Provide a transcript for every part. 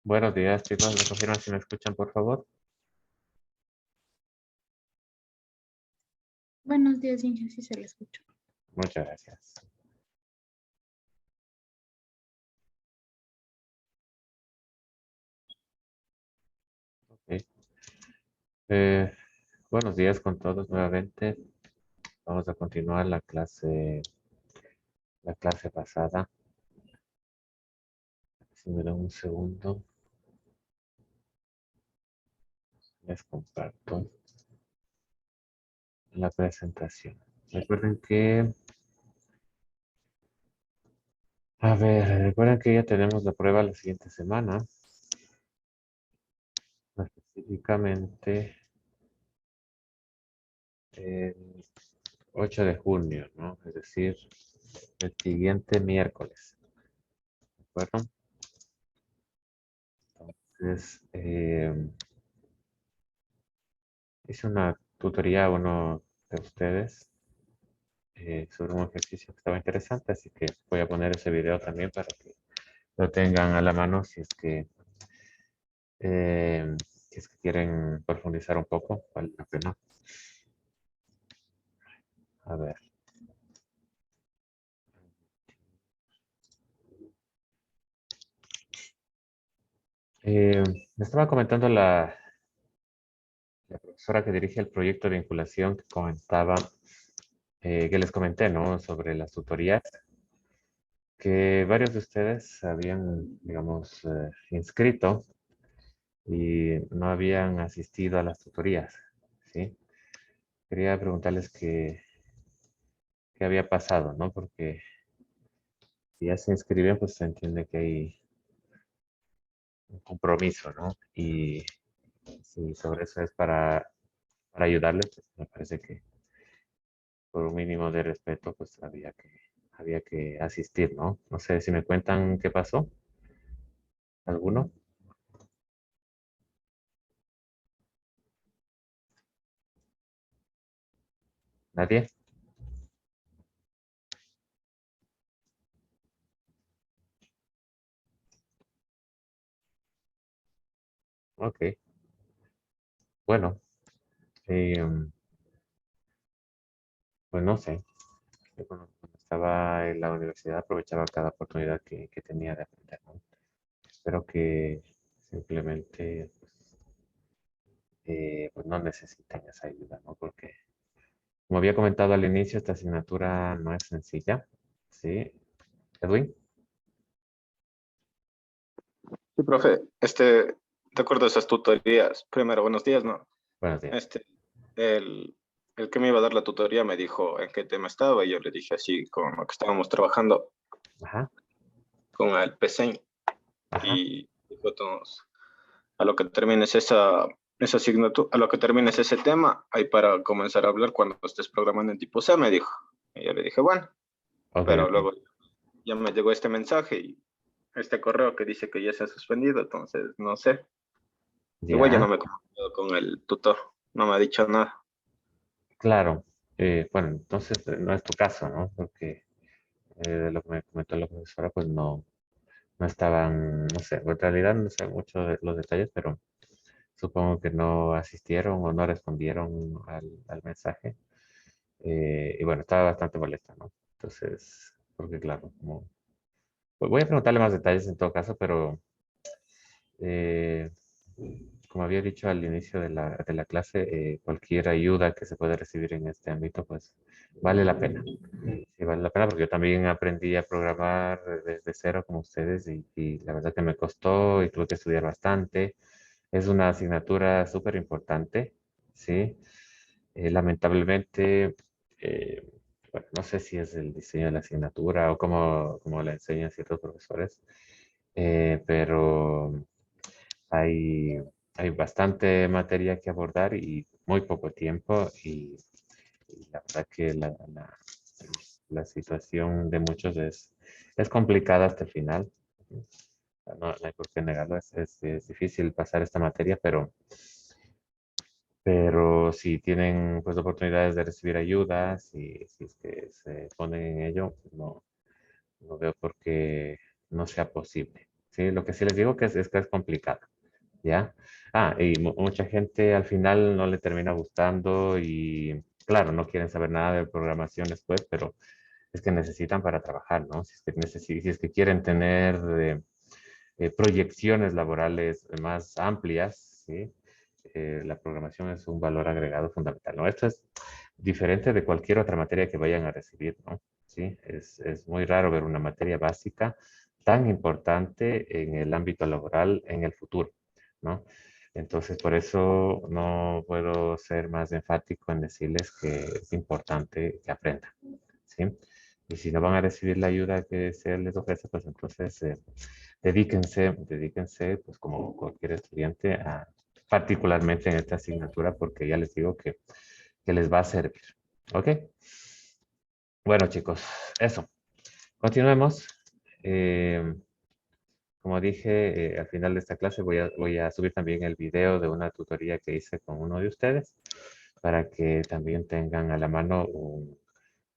Buenos días, chicos. ¿Me confirman si me escuchan, por favor? Buenos días, Inge, sí se le escucho. Muchas gracias. Ok. Eh, Buenos días con todos nuevamente. Vamos a continuar la clase pasada. Si me dan un segundo, les comparto la presentación. Recuerden que ya tenemos la prueba la siguiente semana, específicamente el 8 de junio, ¿no? Es decir, el siguiente miércoles, ¿de acuerdo? Entonces, hice una tutoría a uno de ustedes sobre un ejercicio que estaba interesante, así que voy a poner ese video también para que lo tengan a la mano si es que quieren profundizar un poco, vale la pena. A ver. Me estaba comentando la profesora que dirige el proyecto de vinculación que comentaba, que les comenté, ¿no? Sobre las tutorías, que varios de ustedes habían, digamos, inscrito y no habían asistido a las tutorías, ¿sí? Quería preguntarles qué había pasado, ¿no? Porque si ya se inscriben, pues se entiende que hay un compromiso, ¿no? Y si sobre eso es para ayudarles, pues me parece que por un mínimo de respeto, pues había que asistir, ¿no? No sé si me cuentan qué pasó. ¿Alguno? ¿Nadie? Ok. Bueno, eh, pues no sé. Yo cuando estaba en la universidad aprovechaba cada oportunidad que tenía de aprender, ¿no? Espero que simplemente pues no necesiten esa ayuda, ¿no? Porque, como había comentado al inicio, esta asignatura no es sencilla, ¿sí? Edwin, Sí, profe, de acuerdo a esas tutorías, primero, buenos días, ¿no? buenos días. El, el que me iba a dar la tutoría me dijo en qué tema estaba y yo le dije así, con lo que estábamos trabajando Ajá, con el PCIN ajá, y dijo todos, a lo que termines esa asignatura, a lo que termines ese tema, hay para comenzar a hablar cuando estés programando en tipo C, me dijo. Y yo le dije, bueno, ok, pero ok, luego ya me llegó este mensaje y este correo que dice que ya se ha suspendido, entonces no sé. Igual ya no ya, me he comunicado con el tutor, no me ha dicho nada. claro. Bueno, entonces no es tu caso, ¿no? Porque de lo que me comentó la profesora, pues no estaban, no sé, en realidad no sé mucho de los detalles, pero supongo que no asistieron o no respondieron al mensaje. Y bueno, estaba bastante molesta, ¿no? Entonces, porque claro, pues voy a preguntarle más detalles en todo caso, pero eh, como había dicho al inicio de la clase, cualquier ayuda que se pueda recibir en este ámbito, pues vale la pena. Sí, vale la pena porque yo también aprendí a programar desde cero como ustedes y la verdad que me costó y tuve que estudiar bastante. Es una asignatura súper importante, ¿sí? Lamentablemente, eh, bueno, no sé si es el diseño de la asignatura o cómo la enseñan ciertos profesores, pero hay, hay bastante materia que abordar y muy poco tiempo y la verdad que la situación de muchos es complicada hasta el final. No hay por qué negarlo, es difícil pasar esta materia, pero si tienen pues oportunidades de recibir ayuda, si es que se ponen en ello, no veo por qué no sea posible. ¿sí? Lo que sí les digo que es complicado, ¿ya? Ah, y mucha gente al final no le termina gustando y, claro, no quieren saber nada de programación después, pero es que necesitan para trabajar, ¿no? Si es que quieren tener proyecciones laborales más amplias, ¿sí? La programación es un valor agregado fundamental, ¿no? Esto es diferente de cualquier otra materia que vayan a recibir, ¿no? Sí, es muy raro ver una materia básica tan importante en el ámbito laboral en el futuro, ¿no? Entonces, por eso no puedo ser más enfático en decirles que es importante que aprendan, ¿sí? Y si no van a recibir la ayuda que se les ofrece, pues entonces dedíquense, pues como cualquier estudiante, particularmente en esta asignatura, porque ya les digo que les va a servir. ¿Ok? Bueno, chicos, eso. Continuemos. Eh, como dije, al final de esta clase voy a subir también el video de una tutoría que hice con uno de ustedes para que también tengan a la mano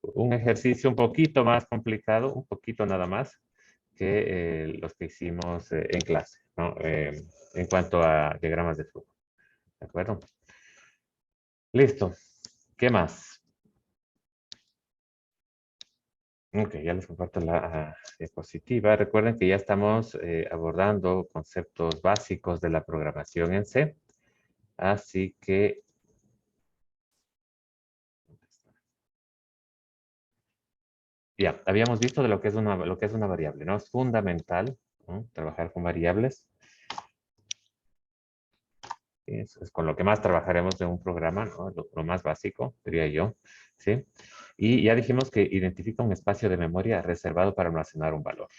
un ejercicio un poquito más complicado, un poquito nada más, que los que hicimos en clase, ¿no? En cuanto a diagramas de flujo. ¿De acuerdo? Listo. ¿Qué más? Ok, ya les comparto la diapositiva. Recuerden que ya estamos abordando conceptos básicos de la programación en C. Así que ya, habíamos visto de lo que es una variable, ¿no? Es fundamental, ¿no? Trabajar con variables. Es con lo que más trabajaremos en un programa, ¿no? Lo más básico, diría yo, ¿sí? Y ya dijimos que identifica un espacio de memoria reservado para almacenar un valor,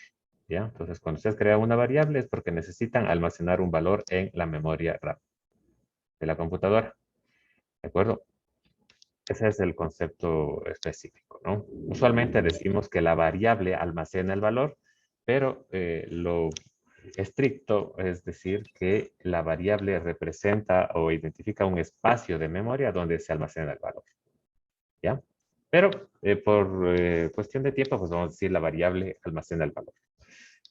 ¿ya? Entonces, cuando ustedes crean una variable es porque necesitan almacenar un valor en la memoria RAM de la computadora, ¿de acuerdo? Ese es el concepto específico, ¿no? Usualmente decimos que la variable almacena el valor, pero lo estricto es decir que la variable representa o identifica un espacio de memoria donde se almacena el valor, ¿ya? Pero por cuestión de tiempo, pues vamos a decir la variable almacena el valor.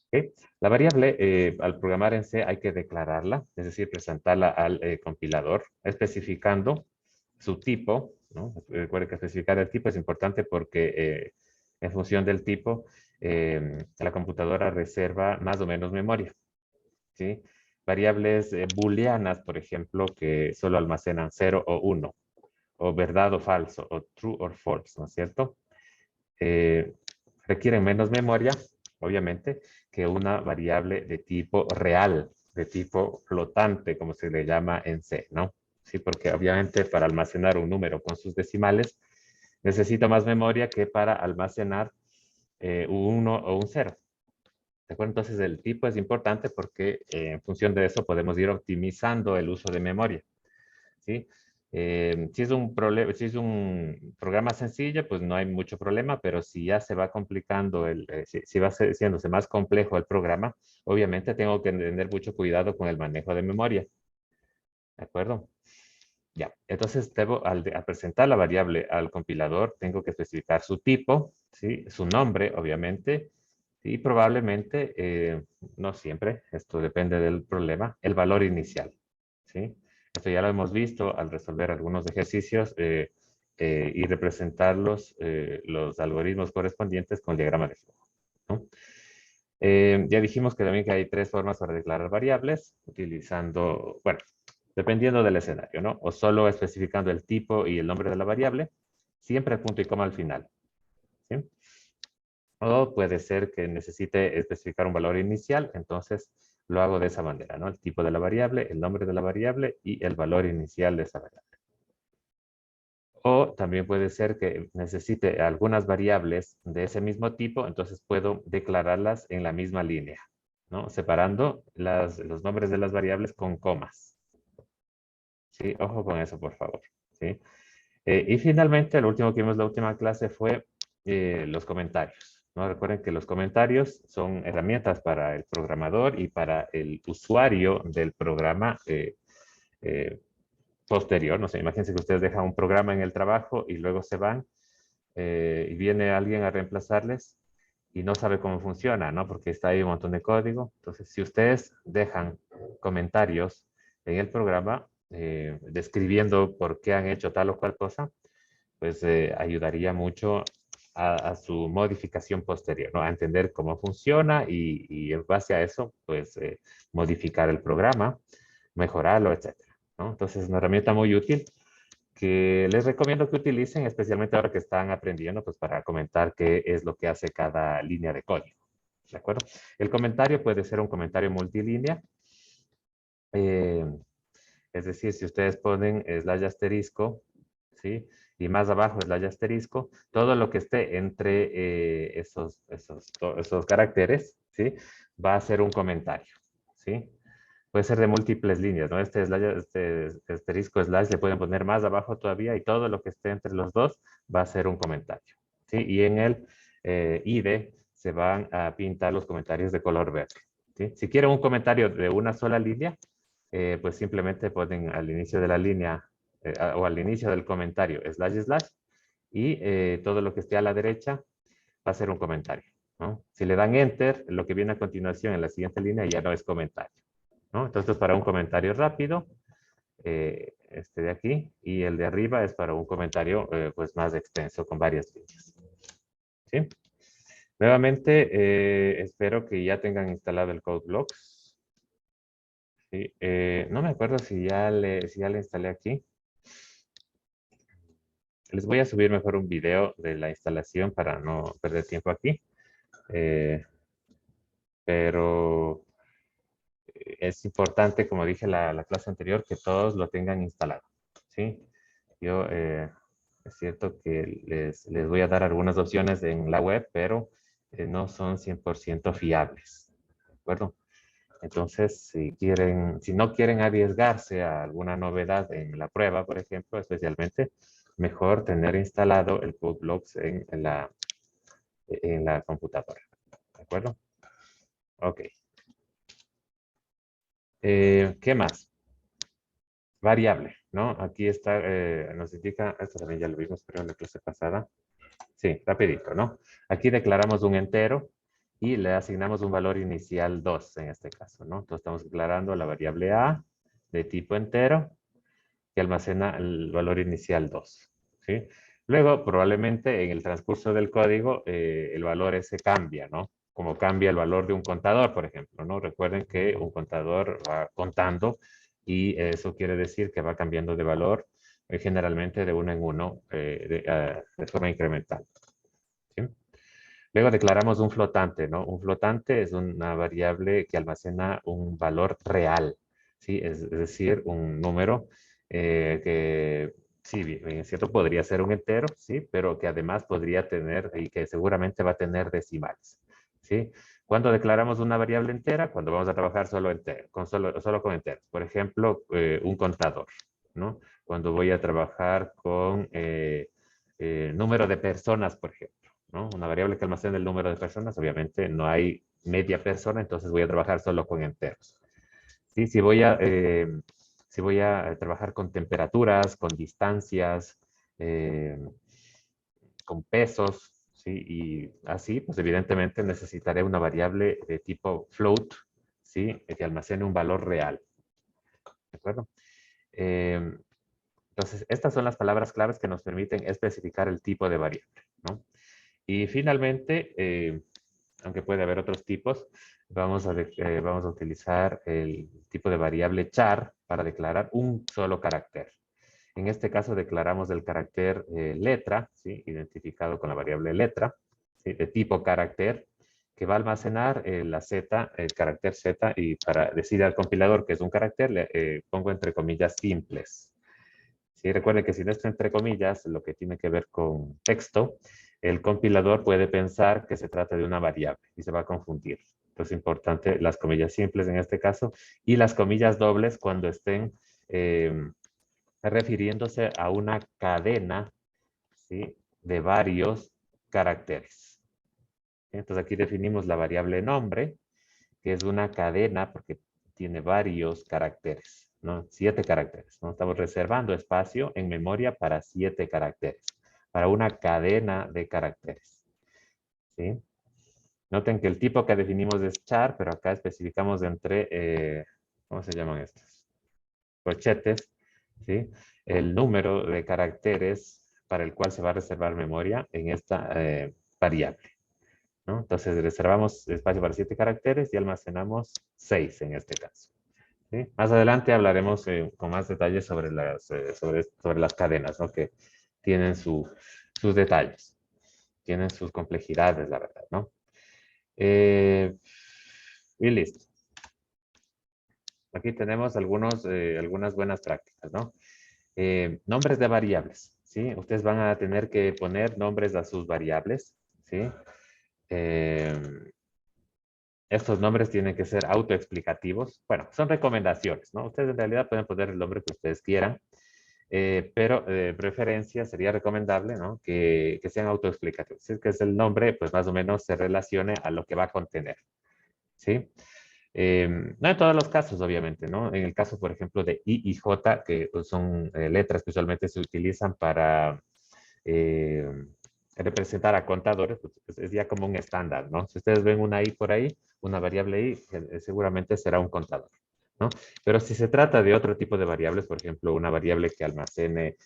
¿Okay? La variable, al programar en C hay que declararla, es decir, presentarla al compilador, especificando su tipo, ¿no? Recuerden que especificar el tipo es importante porque en función del tipo, la computadora reserva más o menos memoria, ¿sí? Variables booleanas, por ejemplo, que solo almacenan 0 o 1, o verdad o falso, o true or false, ¿no es cierto? Eh, requieren menos memoria, obviamente, que una variable de tipo real, de tipo flotante, como se le llama en C, ¿no? Sí, porque obviamente para almacenar un número con sus decimales necesita más memoria que para almacenar un 1 o un 0. ¿De acuerdo? Entonces el tipo es importante porque en función de eso podemos ir optimizando el uso de memoria, ¿sí? Si es un problema, si es un programa sencillo, pues no hay mucho problema, pero si ya se va complicando, si va haciéndose más complejo el programa, obviamente tengo que tener mucho cuidado con el manejo de memoria. ¿De acuerdo? Ya, entonces al presentar la variable al compilador, tengo que especificar su tipo, ¿sí? Su nombre, obviamente, y probablemente, no siempre, esto depende del problema, el valor inicial, ¿sí? Esto ya lo hemos visto al resolver algunos ejercicios y representar los algoritmos correspondientes con diagrama de flujo, ¿no? Ya dijimos que también que hay tres formas para declarar variables, utilizando, bueno, dependiendo del escenario, ¿no? O solo especificando el tipo y el nombre de la variable, siempre punto y coma al final, ¿sí? O puede ser que necesite especificar un valor inicial, entonces lo hago de esa manera, ¿no? El tipo de la variable, el nombre de la variable y el valor inicial de esa variable. O también puede ser que necesite algunas variables de ese mismo tipo, entonces puedo declararlas en la misma línea, ¿no? Separando los nombres de las variables con comas. Sí, ojo con eso, por favor. ¿Sí? Y finalmente, lo último que vimos en la última clase fue los comentarios, ¿no? Recuerden que los comentarios son herramientas para el programador y para el usuario del programa eh, posterior. No sé, imagínense que ustedes dejan un programa en el trabajo y luego se van y viene alguien a reemplazarles. y no sabe cómo funciona, ¿no? Porque está ahí un montón de código. Entonces, si ustedes dejan comentarios en el programa describiendo por qué han hecho tal o cual cosa, pues ayudaría mucho a su modificación posterior, ¿no? A entender cómo funciona y en base a eso, pues modificar el programa, mejorarlo, etcétera, ¿no? Entonces, es una herramienta muy útil que les recomiendo que utilicen, especialmente ahora que están aprendiendo, pues para comentar qué es lo que hace cada línea de código. ¿De acuerdo? El comentario puede ser un comentario multilínea. Es decir, si ustedes ponen slash asterisco, ¿sí? Y más abajo slash asterisco, todo lo que esté entre esos caracteres, ¿sí? Va a ser un comentario, ¿sí? Puede ser de múltiples líneas, ¿no? Este asterisco slash le pueden poner más abajo todavía y todo lo que esté entre los dos va a ser un comentario, ¿sí? Y en el IDE se van a pintar los comentarios de color verde, ¿sí? Si quieren un comentario de una sola línea, pues simplemente ponen al inicio de la línea o al inicio del comentario slash slash y todo lo que esté a la derecha va a ser un comentario, ¿no? Si le dan enter, lo que viene a continuación en la siguiente línea ya no es comentario, ¿no? Entonces, para un comentario rápido, este de aquí, y el de arriba es para un comentario pues más extenso con varias líneas, ¿sí? Nuevamente, espero que ya tengan instalado el CodeBlocks. Sí, no me acuerdo si ya le instalé aquí. Les voy a subir mejor un video de la instalación para no perder tiempo aquí. Pero es importante, como dije la clase anterior, que todos lo tengan instalado, ¿sí? Yo, es cierto que les voy a dar algunas opciones en la web, pero no son 100% fiables, ¿de acuerdo? Entonces, si no quieren arriesgarse a alguna novedad en la prueba, por ejemplo, especialmente, mejor tener instalado el CodeBlocks en la computadora, ¿de acuerdo? Ok. ¿Qué más? Variable, ¿no? Aquí está, nos indica, esto también ya lo vimos, pero en la clase pasada. Sí, rapidito, ¿no? Aquí declaramos un entero y le asignamos un valor inicial 2 en este caso, ¿no? Entonces estamos declarando la variable A de tipo entero que almacena el valor inicial 2, ¿sí? Luego, probablemente en el transcurso del código, el valor ese cambia, ¿no? Como cambia el valor de un contador, por ejemplo, ¿no? Recuerden que un contador va contando y eso quiere decir que va cambiando de valor generalmente de uno en uno de forma incremental, ¿sí? Luego declaramos un flotante, ¿no? Un flotante es una variable que almacena un valor real, ¿sí? Es decir, un número que, sí, bien es cierto, podría ser un entero, ¿sí? Pero que además podría tener, y que seguramente va a tener decimales, ¿sí? Cuando declaramos una variable entera, cuando vamos a trabajar solo con enteros. Por ejemplo, un contador, ¿no? Cuando voy a trabajar con número de personas, por ejemplo, ¿no? Una variable que almacena el número de personas, obviamente no hay media persona, entonces voy a trabajar solo con enteros. ¿Sí? Si voy a trabajar con temperaturas, con distancias, con pesos, ¿sí? Y así, pues evidentemente necesitaré una variable de tipo float, ¿sí? Que almacene un valor real. ¿De acuerdo? Entonces, estas son las palabras claves que nos permiten especificar el tipo de variable, ¿no? Y finalmente, aunque puede haber otros tipos, vamos a utilizar el tipo de variable char para declarar un solo carácter. En este caso declaramos el carácter letra, ¿sí? Identificado con la variable letra, ¿sí? De tipo carácter, que va a almacenar la z, el carácter z, y para decir al compilador que es un carácter, le pongo entre comillas simples. Sí, recuerden que si no está entre comillas, lo que tiene que ver con texto, el compilador puede pensar que se trata de una variable y se va a confundir. Entonces es importante las comillas simples en este caso y las comillas dobles cuando estén refiriéndose a una cadena, ¿sí? De varios caracteres. Entonces aquí definimos la variable nombre, que es una cadena porque tiene varios caracteres, ¿no? 7 caracteres, ¿no? Estamos reservando espacio en memoria para 7 caracteres, para una cadena de caracteres, ¿sí? Noten que el tipo que definimos es char, pero acá especificamos entre, ¿cómo se llaman estos? Corchetes, ¿sí? El número de caracteres para el cual se va a reservar memoria en esta variable, ¿no? Entonces reservamos espacio para 7 caracteres y almacenamos 6 en este caso. ¿Sí? Más adelante hablaremos con más detalles sobre sobre las cadenas, ¿no? Que tienen sus detalles, tienen sus complejidades, la verdad, ¿no? Y listo. Aquí tenemos algunas buenas prácticas, ¿no? Nombres de variables, ¿sí? Ustedes van a tener que poner nombres a sus variables, ¿sí? Estos nombres tienen que ser autoexplicativos. Bueno, son recomendaciones, ¿no? Ustedes en realidad pueden poner el nombre que ustedes quieran, pero de preferencia sería recomendable, ¿no? Que sean autoexplicativos. Si es que es el nombre, pues más o menos se relacione a lo que va a contener, ¿sí? No en todos los casos, obviamente, ¿no? En el caso, por ejemplo, de I y J, que pues, son letras que usualmente se utilizan para eh, representar a contadores, pues, es ya como un estándar, ¿no? Si ustedes ven una I por ahí, una variable I, seguramente será un contador, ¿no? Pero si se trata de otro tipo de variables, por ejemplo, una variable que almacene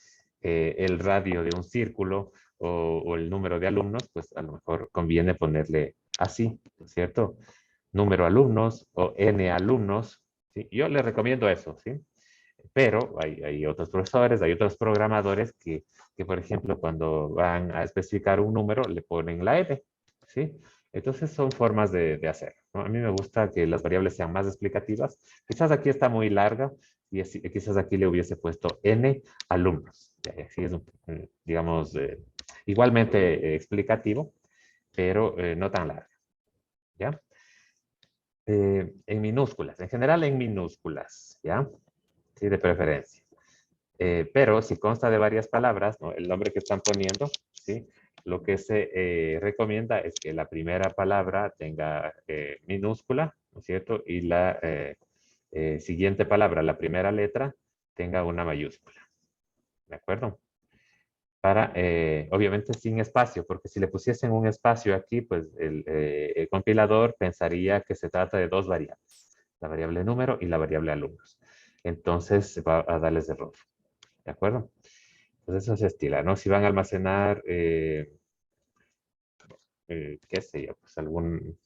el radio de un círculo o el número de alumnos, pues a lo mejor conviene ponerle así, ¿no es cierto? Número alumnos o n alumnos, ¿sí? Yo les recomiendo eso, ¿sí? Pero hay otros profesores, hay otros programadores que, por ejemplo, cuando van a especificar un número, le ponen la n, ¿sí? Entonces son formas de hacer, ¿no? A mí me gusta que las variables sean más explicativas. Quizás aquí está muy larga y quizás aquí le hubiese puesto n alumnos. Así es, digamos, igualmente explicativo, pero no tan larga, ¿ya? En minúsculas, en general en minúsculas, ¿ya? Sí, de preferencia. Pero si consta de varias palabras, ¿no? El nombre que están poniendo, ¿sí? Lo que se recomienda es que la primera palabra tenga minúscula, ¿no es cierto? Y la siguiente palabra, la primera letra, tenga una mayúscula, ¿de acuerdo? Para, obviamente sin espacio, porque si le pusiesen un espacio aquí, pues el compilador pensaría que se trata de dos variables, la variable número y la variable alumnos. Entonces va a darles error, ¿de acuerdo? Entonces eso se estila, ¿no? Si van a almacenar, qué sé yo, pues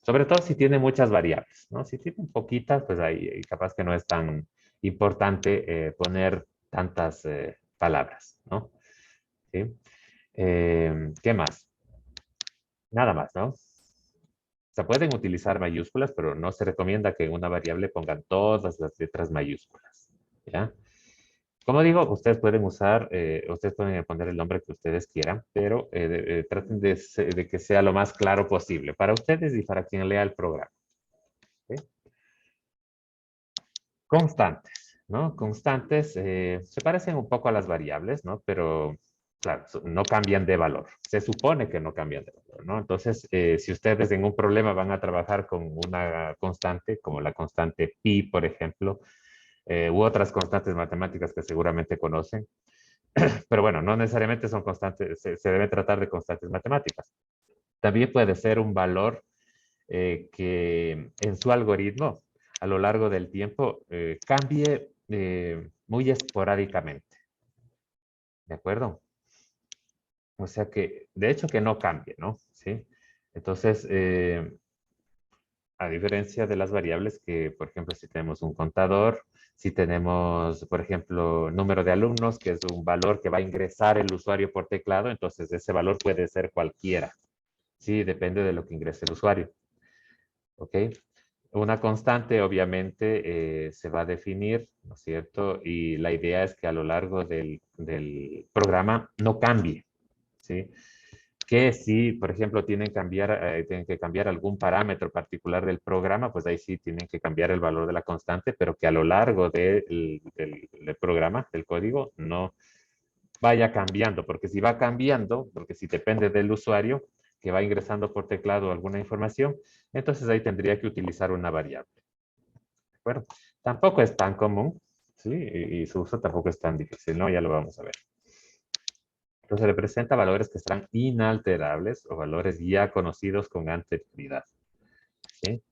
sobre todo si tiene muchas variables, ¿no? Si tienen poquitas, pues ahí capaz que no es tan importante poner tantas palabras, ¿no? ¿Sí? ¿Qué más? Nada más, ¿no? Se pueden utilizar mayúsculas, pero no se recomienda que en una variable pongan todas las letras mayúsculas, ¿ya? Como digo, ustedes pueden poner el nombre que ustedes quieran, pero traten de que sea lo más claro posible para ustedes y para quien lea el programa. ¿Sí? Constantes, ¿no? Constantes se parecen un poco a las variables, ¿no? Pero, claro, no cambian de valor. Se supone que no cambian de valor, ¿no? Entonces, si ustedes en un problema van a trabajar con una constante, como la constante pi, por ejemplo, u otras constantes matemáticas que seguramente conocen, pero bueno, no necesariamente son constantes, se debe tratar de constantes matemáticas. También puede ser un valor que en su algoritmo a lo largo del tiempo cambie muy esporádicamente. ¿De acuerdo? O sea que, de hecho, que no cambie, ¿no? ¿Sí? Entonces, a diferencia de las variables que, por ejemplo, si tenemos un contador, si tenemos, por ejemplo, número de alumnos, que es un valor que va a ingresar el usuario por teclado, entonces ese valor puede ser cualquiera. Sí, depende de lo que ingrese el usuario. ¿Ok? Una constante, obviamente, se va a definir, ¿no es cierto? Y la idea es que a lo largo del programa no cambie, ¿sí? Que si, por ejemplo, tienen que cambiar algún parámetro particular del programa, pues ahí sí tienen que cambiar el valor de la constante, pero que a lo largo del programa, del código, no vaya cambiando, porque si va cambiando, porque si depende del usuario que va ingresando por teclado alguna información, entonces ahí tendría que utilizar una variable. ¿De acuerdo? Tampoco es tan común, ¿sí? Y su uso tampoco es tan difícil, ¿no? Ya lo vamos a ver. Entonces representa valores que estarán inalterables o valores ya conocidos con anterioridad. ¿sí?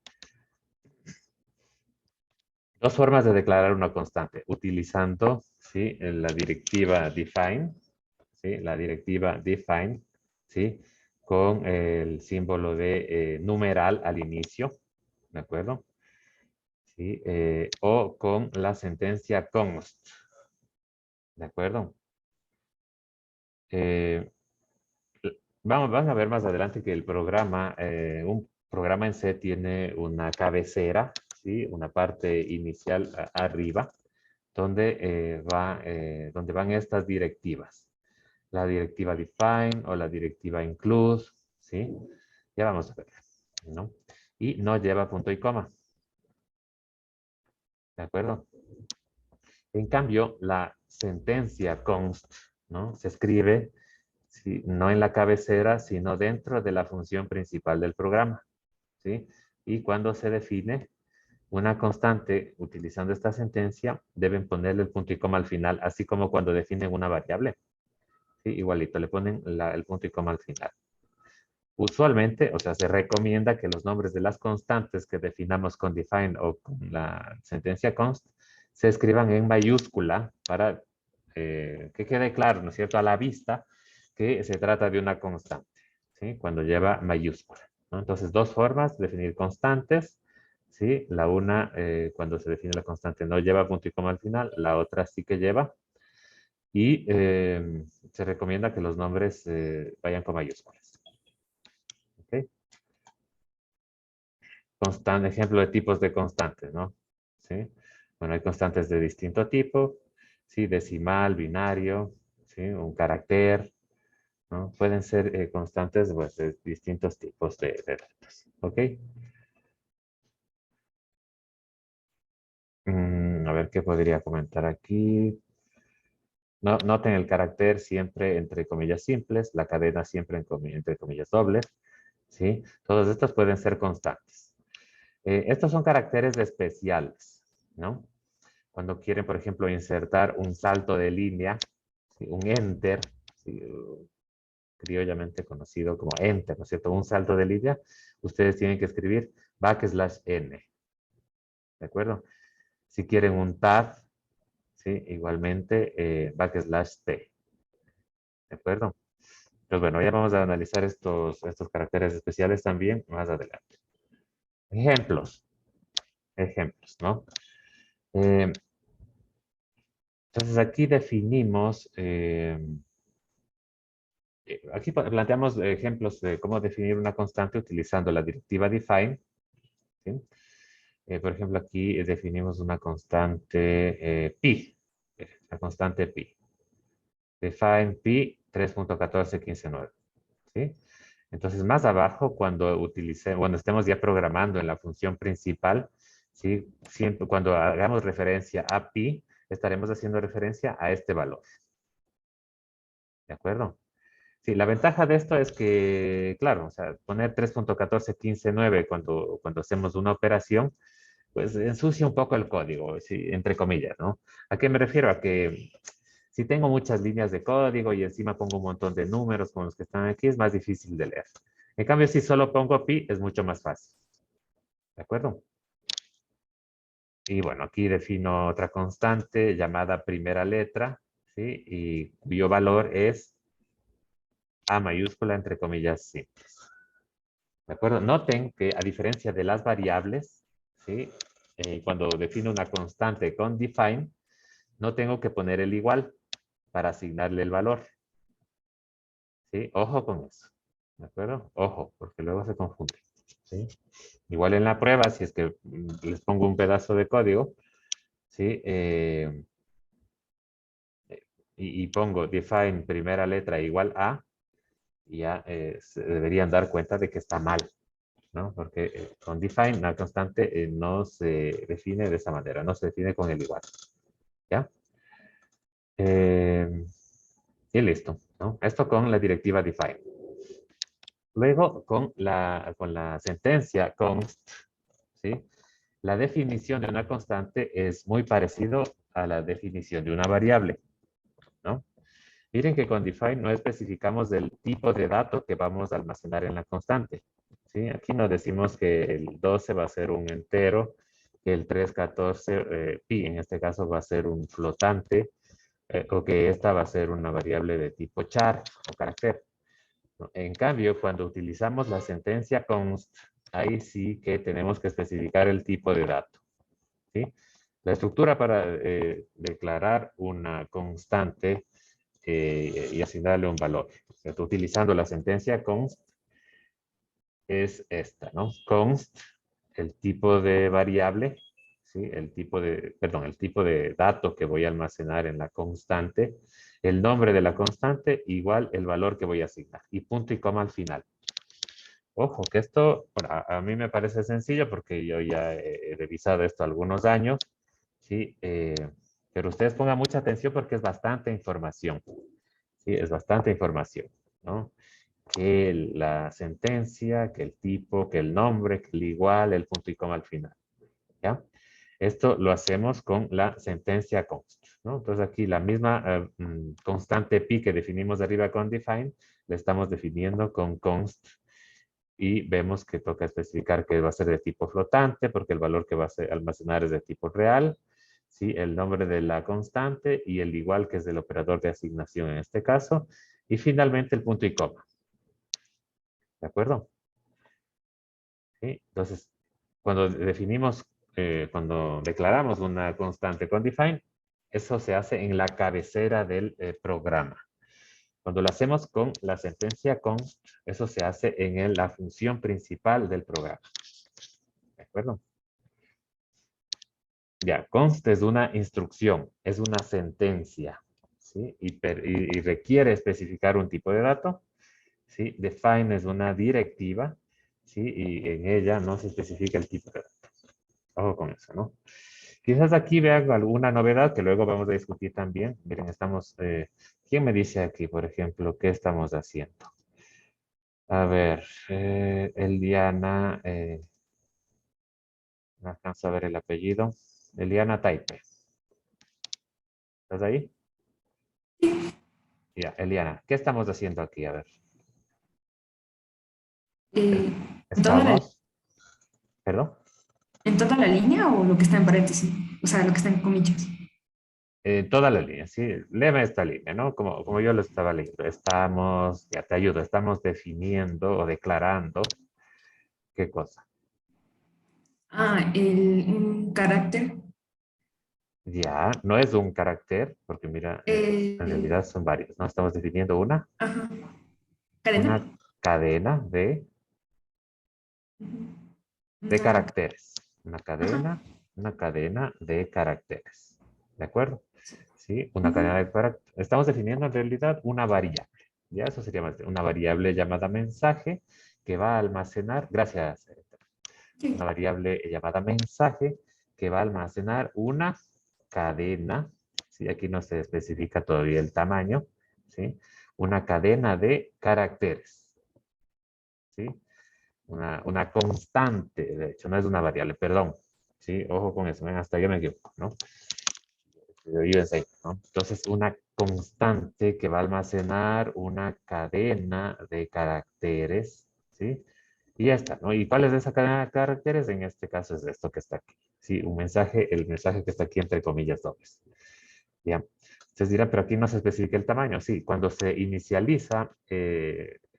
Dos formas de declarar una constante, utilizando, ¿sí?, la directiva define, ¿sí?, la directiva define, ¿sí?, con el símbolo de numeral al inicio, ¿de acuerdo? ¿Sí? O con la sentencia const, ¿de acuerdo? Vamos a ver más adelante que el programa, un programa en C tiene una cabecera, ¿sí?, una parte inicial arriba, donde, donde van estas directivas. La directiva define o la directiva include, ¿sí? Ya vamos a ver, ¿no? Y no lleva punto y coma, ¿de acuerdo? En cambio, la sentencia const, ¿no?, se escribe, ¿sí?, no en la cabecera, sino dentro de la función principal del programa, ¿sí? Y cuando se define una constante utilizando esta sentencia, deben ponerle el punto y coma al final, así como cuando definen una variable. ¿Sí? Igualito, le ponen el punto y coma al final. Usualmente, o sea, se recomienda que los nombres de las constantes que definamos con define o con la sentencia const se escriban en mayúscula para que quede claro, ¿no es cierto?, a la vista que se trata de una constante, ¿sí?, cuando lleva mayúscula, ¿no? Entonces, dos formas de definir constantes, ¿sí? La una, cuando se define la constante, no lleva punto y coma al final, la otra sí que lleva. Y se recomienda que los nombres vayan con mayúsculas. ¿Okay? Ejemplo de tipos de constantes, ¿no? ¿Sí? Bueno, hay constantes de distinto tipo, ¿sí? Decimal, binario, ¿sí?, un carácter, ¿no? Pueden ser constantes, pues, de distintos tipos de datos. ¿Ok? A ver qué podría comentar aquí. No, noten el carácter siempre entre comillas simples, la cadena siempre entre comillas dobles, ¿sí? Todos estos pueden ser constantes. Estos son caracteres especiales, ¿no? Cuando quieren, por ejemplo, insertar un salto de línea, ¿sí?, un enter, ¿sí?, criollamente conocido como enter, ¿no es cierto? Un salto de línea, ustedes tienen que escribir \n, ¿de acuerdo? Si quieren un tab, ¿sí?, igualmente \t, ¿de acuerdo? Pues bueno, ya vamos a analizar estos caracteres especiales también más adelante. Ejemplos, ¿no? Entonces aquí definimos, aquí planteamos ejemplos de cómo definir una constante utilizando la directiva define, ¿sí? Por ejemplo, aquí definimos una constante pi, la constante pi. Define pi 3.14159, ¿sí? Entonces, más abajo, cuando estemos ya programando en la función principal, ¿sí?, siempre cuando hagamos referencia a pi, estaremos haciendo referencia a este valor. ¿De acuerdo? Sí, la ventaja de esto es que, claro, o sea, poner 3.14159 cuando hacemos una operación, pues ensucia un poco el código, ¿sí?, entre comillas, ¿no? ¿A qué me refiero? A que si tengo muchas líneas de código y encima pongo un montón de números como los que están aquí, es más difícil de leer. En cambio, si solo pongo pi, es mucho más fácil. ¿De acuerdo? Y bueno, aquí defino otra constante llamada primera letra, ¿sí?, y cuyo valor es A mayúscula entre comillas simples. ¿De acuerdo? Noten que a diferencia de las variables, ¿sí?, cuando defino una constante con define, no tengo que poner el igual para asignarle el valor. ¿Sí? Ojo con eso. ¿De acuerdo? Ojo, porque luego se confunde. ¿Sí? Igual en la prueba, si es que les pongo un pedazo de código, ¿sí?, y pongo define primera letra igual a, ya se deberían dar cuenta de que está mal, ¿no? Porque con define una constante no se define de esa manera, no se define con el igual. ¿Ya? Y listo, ¿no? Esto con la directiva define. Luego, con la sentencia const, ¿sí?, la definición de una constante es muy parecido a la definición de una variable, ¿no? Miren que con define no especificamos el tipo de dato que vamos a almacenar en la constante, ¿sí? Aquí nos decimos que el 12 va a ser un entero, que el 314, pi en este caso va a ser un flotante, o que esta va a ser una variable de tipo char o carácter, ¿no? En cambio, cuando utilizamos la sentencia const, ahí sí que tenemos que especificar el tipo de dato, ¿sí? La estructura para declarar una constante y asignarle un valor, ¿cierto? Utilizando la sentencia const es esta, ¿no? Const, el tipo de variable, ¿sí? El tipo de, perdón, el tipo de dato que voy a almacenar en la constante, el nombre de la constante igual el valor que voy a asignar y punto y coma al final. Ojo, que esto, bueno, a mí me parece sencillo porque yo ya he revisado esto algunos años, ¿sí? Pero ustedes pongan mucha atención porque es bastante información, ¿sí? Es bastante información, ¿no? Que la sentencia, que el tipo, que el nombre, que el igual, el punto y coma al final, ¿ya? Esto lo hacemos con la sentencia const, ¿no? Entonces aquí la misma constante pi que definimos arriba con define, la estamos definiendo con const y vemos que toca especificar que va a ser de tipo flotante porque el valor que va a almacenar es de tipo real, ¿sí? El nombre de la constante y el igual que es del operador de asignación en este caso, y finalmente el punto y coma. ¿De acuerdo? ¿Sí? Entonces, cuando definimos, cuando declaramos una constante con define, eso se hace en la cabecera del programa. Cuando lo hacemos con la sentencia const, eso se hace en la función principal del programa. ¿De acuerdo? Ya, const es una instrucción, es una sentencia, ¿sí? Y requiere especificar un tipo de dato, ¿sí? Define es una directiva, ¿sí? Y en ella no se especifica el tipo de dato. Ojo con eso, ¿no? Quizás aquí vean alguna novedad que luego vamos a discutir también. Miren, estamos, ¿quién me dice aquí, por ejemplo, qué estamos haciendo? A ver, Eliana, no alcanzo a ver el apellido. Eliana Taipe. ¿Estás ahí? Ya, Eliana, ¿qué estamos haciendo aquí? A ver, Eh, ¿En toda la, estamos, perdón, en toda la línea o lo que está en paréntesis? O sea, lo que está en comillas. toda la línea, sí, léeme esta línea, ¿no? Como yo lo estaba leyendo, estamos, ya te ayudo, estamos definiendo o declarando, ¿qué cosa? Ah, un carácter. Ya, no es un carácter, porque mira, en eh, realidad son varios, ¿no? Estamos definiendo ajá, una cadena. cadena de Una, caracteres. ajá, Una cadena de caracteres. ¿De acuerdo? Sí, una cadena ujú, de caracteres. Estamos definiendo en realidad una variable. Ya, eso sería una variable llamada mensaje que va a almacenar, gracias, una sí, variable llamada mensaje que va a almacenar una cadena, ¿sí? Aquí no se especifica todavía el tamaño, ¿sí? Una cadena de caracteres, ¿sí? Una constante, de hecho, no es una variable, perdón, ¿sí? Ojo con eso, ven, hasta yo me equivoco, ¿no? ¿no? Entonces, una constante que va a almacenar una cadena de caracteres, ¿sí? Y ya está, ¿no? ¿Y cuál es esa cadena de caracteres? En este caso es esto que está aquí. Sí, un mensaje, el mensaje que está aquí entre comillas dobles. ¿Ya? Ustedes dirán, pero aquí no se especifica el tamaño. Sí, cuando se inicializa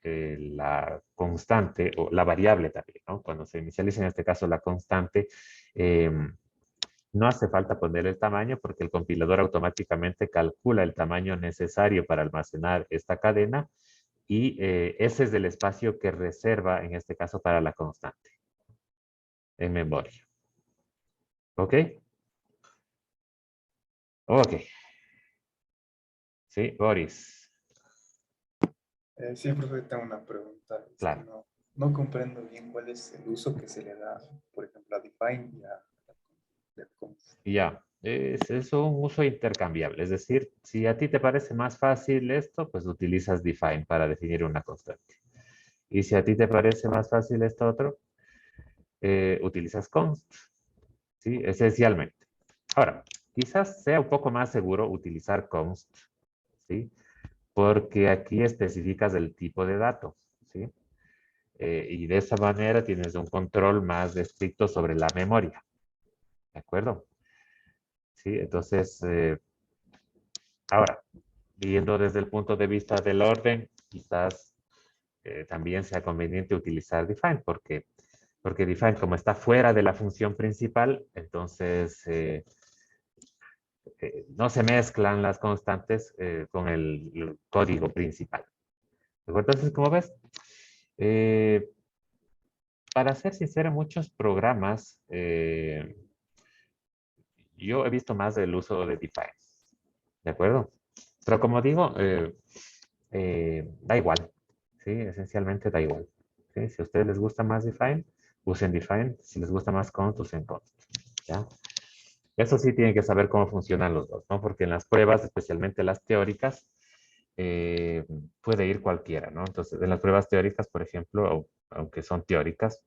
la constante o la variable también, ¿no? Cuando se inicializa en este caso la constante, no hace falta poner el tamaño porque el compilador automáticamente calcula el tamaño necesario para almacenar esta cadena y ese es el espacio que reserva, en este caso, para la constante en memoria. ¿Ok? Ok. Sí, Boris. Sí, profe, tengo una pregunta. Es que Claro. no comprendo bien cuál es el uso que se le da, por ejemplo, a define y a const. Ya. Es un uso intercambiable. Es decir, si a ti te parece más fácil esto, pues utilizas define para definir una constante. Y si a ti te parece más fácil esto otro, utilizas const. ¿Sí? Esencialmente. Ahora, quizás sea un poco más seguro utilizar const, ¿sí? Porque aquí especificas el tipo de dato, ¿sí? Y de esa manera tienes un control más estricto sobre la memoria. ¿De acuerdo? Sí, entonces, ahora, viendo desde el punto de vista del orden, quizás también sea conveniente utilizar define, porque define, como está fuera de la función principal, entonces no se mezclan las constantes con el código principal. ¿De acuerdo? Entonces, como ves, eh, para ser sincero, muchos programas, yo he visto más el uso de define. ¿De acuerdo? Pero como digo, da igual. ¿Sí? Esencialmente da igual. ¿Sí? Si a ustedes les gusta más define, usen define. Si les gusta más const, usen const. ¿Ya? Eso sí, tienen que saber cómo funcionan los dos, ¿no? Porque en las pruebas, especialmente las teóricas, eh, puede ir cualquiera, ¿no? Entonces, en las pruebas teóricas, por ejemplo, aunque son teóricas,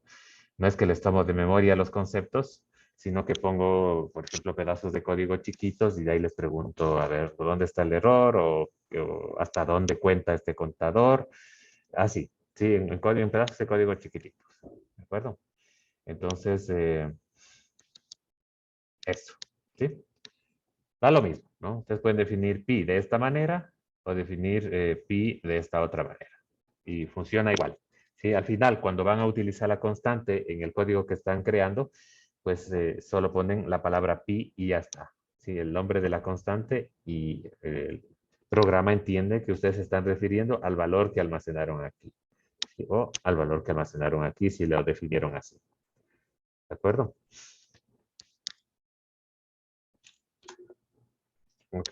no es que les tomo de memoria los conceptos, sino que pongo, por ejemplo, pedazos de código chiquitos y de ahí les pregunto, a ver, ¿dónde está el error? O hasta dónde cuenta este contador. Así, sí, en pedazos de código chiquititos. ¿De acuerdo? Entonces, eso, ¿sí? Da lo mismo, ¿no? Ustedes pueden definir pi de esta manera o definir pi de esta otra manera. Y funciona igual. ¿Sí? Al final, cuando van a utilizar la constante en el código que están creando, pues solo ponen la palabra pi y ya está. ¿Sí? El nombre de la constante y el programa entiende que ustedes se están refiriendo al valor que almacenaron aquí. ¿Sí? O al valor que almacenaron aquí si lo definieron así. ¿De acuerdo? Ok.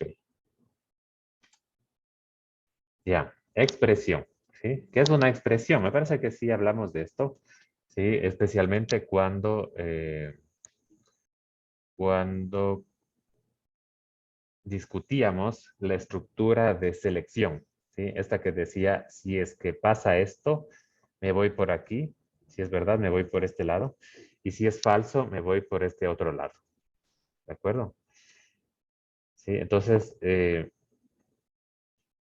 Ya. Expresión. ¿Sí? ¿Qué es una expresión? Me parece que sí hablamos de esto. ¿Sí? Especialmente cuando discutíamos la estructura de selección, ¿sí? Esta que decía, si es que pasa esto, me voy por aquí. Si es verdad, me voy por este lado. Y si es falso, me voy por este otro lado. ¿De acuerdo? Sí, entonces,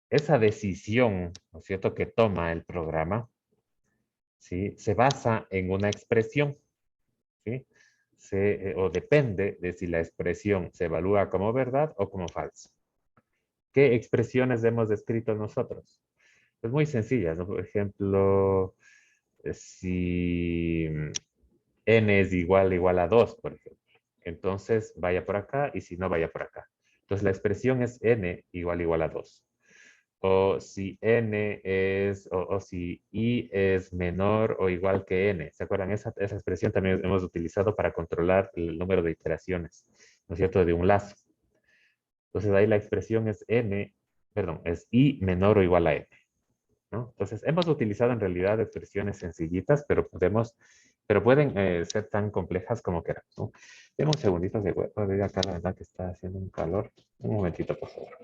esa decisión, ¿no es cierto?, que toma el programa, ¿sí?, se basa en una expresión, ¿sí? O depende de si la expresión se evalúa como verdad o como falsa. ¿Qué expresiones hemos descrito nosotros? Pues muy sencillas, ¿no? Por ejemplo, si n es igual a 2, por ejemplo, entonces vaya por acá y si no, vaya por acá. Entonces la expresión es n igual a 2. O si n es, o si i es menor o igual que n. ¿Se acuerdan? Esa expresión también hemos utilizado para controlar el número de iteraciones, ¿no es cierto?, de un lazo. Entonces ahí la expresión es n, perdón, es i menor o igual a n, ¿no? Entonces hemos utilizado en realidad expresiones sencillitas, pero pueden ser tan complejas como queramos, ¿no? Deme un segundito de huevo, a ver acá la verdad que está haciendo un calor. Un momentito, por favor.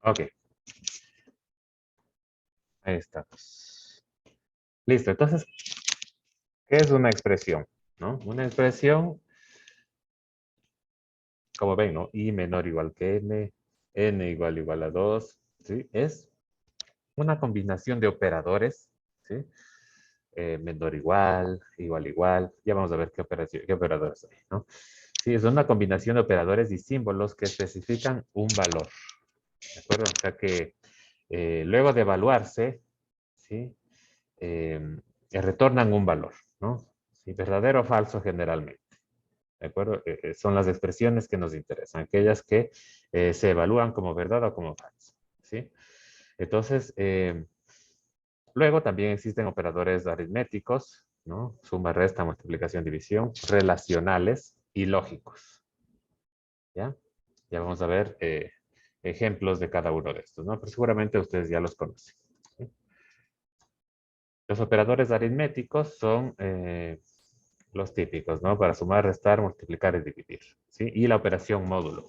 Ok, ahí estamos. Listo, entonces, ¿qué es una expresión? ¿No? Una expresión, como ven, ¿no? I menor o igual que n, n igual a 2, ¿sí? Es una combinación de operadores, ¿sí? Menor igual, igual. Ya vamos a ver qué operadores hay, ¿no? Sí, es una combinación de operadores y símbolos que especifican un valor. ¿De acuerdo? O sea que luego de evaluarse, ¿sí? Retornan un valor, ¿no? Sí, verdadero o falso generalmente. ¿De acuerdo? Son las expresiones que nos interesan, aquellas que se evalúan como verdad o como falso, ¿sí? Entonces, luego también existen operadores aritméticos, ¿no? Suma, resta, multiplicación, división, relacionales y lógicos, ¿ya? Ya vamos a ver ejemplos de cada uno de estos, ¿no? Pero seguramente ustedes ya los conocen, ¿sí? Los operadores aritméticos son los típicos, ¿no? Para sumar, restar, multiplicar y dividir, ¿sí? Y la operación módulo,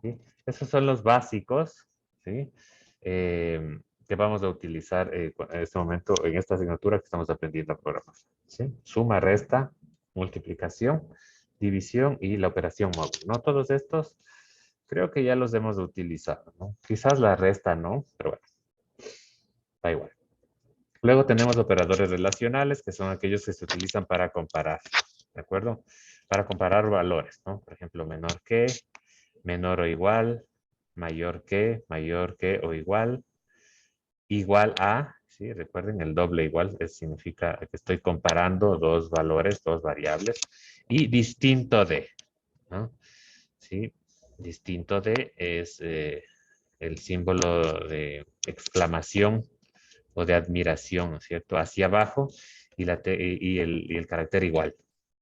¿sí? Esos son los básicos, ¿sí? Que vamos a utilizar en este momento, en esta asignatura que estamos aprendiendo a programar, ¿sí? Suma, resta, multiplicación, división y la operación módulo, ¿no? Todos estos creo que ya los hemos utilizado, ¿no? Quizás la resta no, pero bueno, da igual. Luego tenemos operadores relacionales, que son aquellos que se utilizan para comparar, ¿de acuerdo? Para comparar valores, ¿no? Por ejemplo, menor o igual, mayor que o igual a, ¿sí? Recuerden, el doble igual significa que estoy comparando dos valores, dos variables, y distinto de, ¿no? ¿Sí? Distinto de es el símbolo de exclamación o de admiración, ¿no es cierto? Hacia abajo y el carácter igual,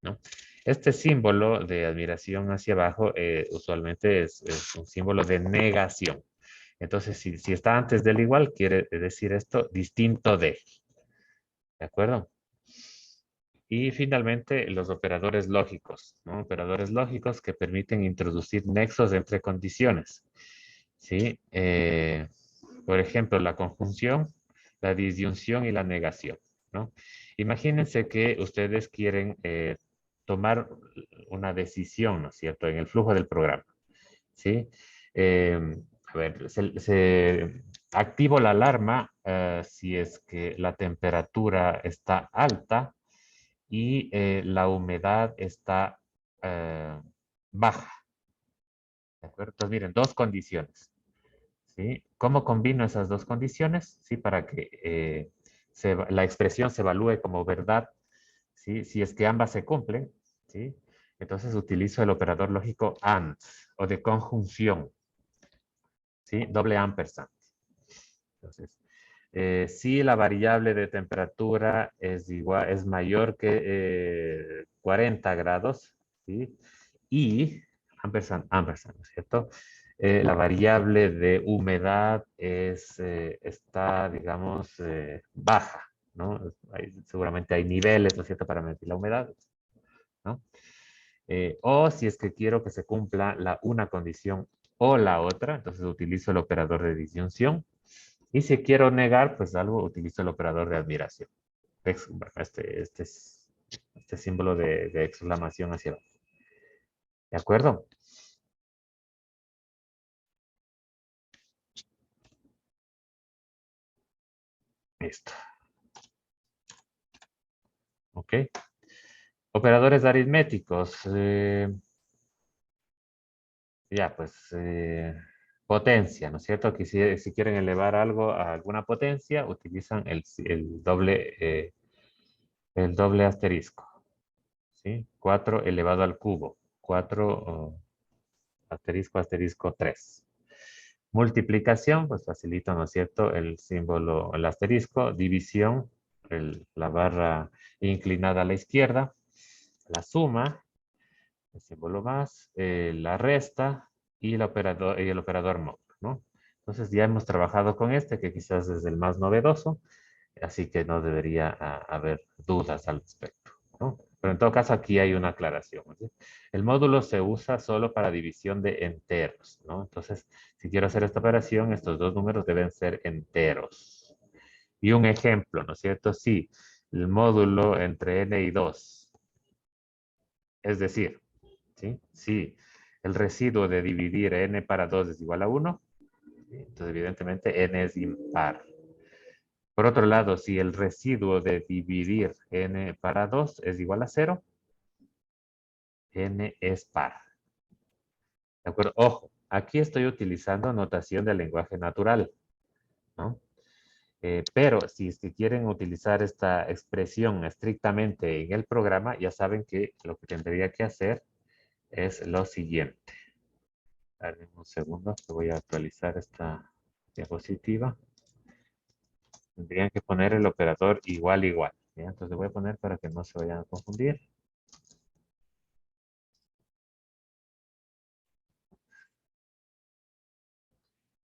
¿no? Este símbolo de admiración hacia abajo usualmente es un símbolo de negación. Entonces, si está antes del igual, quiere decir esto distinto ¿de acuerdo? Y finalmente, los operadores lógicos, ¿no? Operadores lógicos que permiten introducir nexos entre condiciones, ¿sí? Por ejemplo, la conjunción, la disyunción y la negación, ¿no? Imagínense que ustedes quieren tomar una decisión, ¿no es cierto?, en el flujo del programa, ¿sí? A ver, activo la alarma si es que la temperatura está alta y la humedad está baja, ¿de acuerdo? Entonces, miren, dos condiciones. ¿Sí? ¿Cómo combino esas dos condiciones? ¿Sí? Para que la expresión se evalúe como verdad, ¿sí? Si es que ambas se cumplen, ¿sí? Entonces utilizo el operador lógico AND o de conjunción, ¿sí? Doble ampersand. Entonces, si la variable de temperatura es mayor que 40 grados, ¿sí? Y ampersand, ¿no es cierto? La variable de humedad está, digamos, baja, ¿no? Seguramente hay niveles, ¿no es cierto?, para medir la humedad, ¿no? O si es que quiero que se cumpla una condición o la otra, entonces utilizo el operador de disyunción. Y si quiero negar, pues algo, utilizo el operador de admiración. Este símbolo de exclamación hacia abajo. ¿De acuerdo? Listo. ¿Ok? Operadores aritméticos. Ya, pues, potencia, ¿no es cierto? Que si quieren elevar algo a alguna potencia, utilizan el doble asterisco. ¿Sí? 4 elevado al cubo. 4 asterisco, asterisco 3. Multiplicación, pues facilita, ¿no es cierto? El símbolo, el asterisco. División, la barra inclinada a la izquierda. La suma, el símbolo más. La resta y el operador módulo, ¿no? Entonces ya hemos trabajado con este, que quizás es el más novedoso. Así que no debería haber dudas al respecto, ¿no? Pero en todo caso aquí hay una aclaración, ¿sí? El módulo se usa solo para división de enteros, ¿no? Entonces, si quiero hacer esta operación, estos dos números deben ser enteros. Y un ejemplo, ¿no es cierto? Sí, el módulo entre n y 2. Es decir, ¿sí? Si el residuo de dividir n para 2 es igual a 1, entonces evidentemente n es impar. Por otro lado, si el residuo de dividir n para 2 es igual a 0, n es par. ¿De acuerdo? Ojo, aquí estoy utilizando notación del lenguaje natural, ¿no? Pero si es que quieren utilizar esta expresión estrictamente en el programa, ya saben que lo que tendría que hacer es lo siguiente. Dame un segundo, que voy a actualizar esta diapositiva. Tendrían que poner el operador igual, igual. ¿Ya? Entonces voy a poner para que no se vayan a confundir.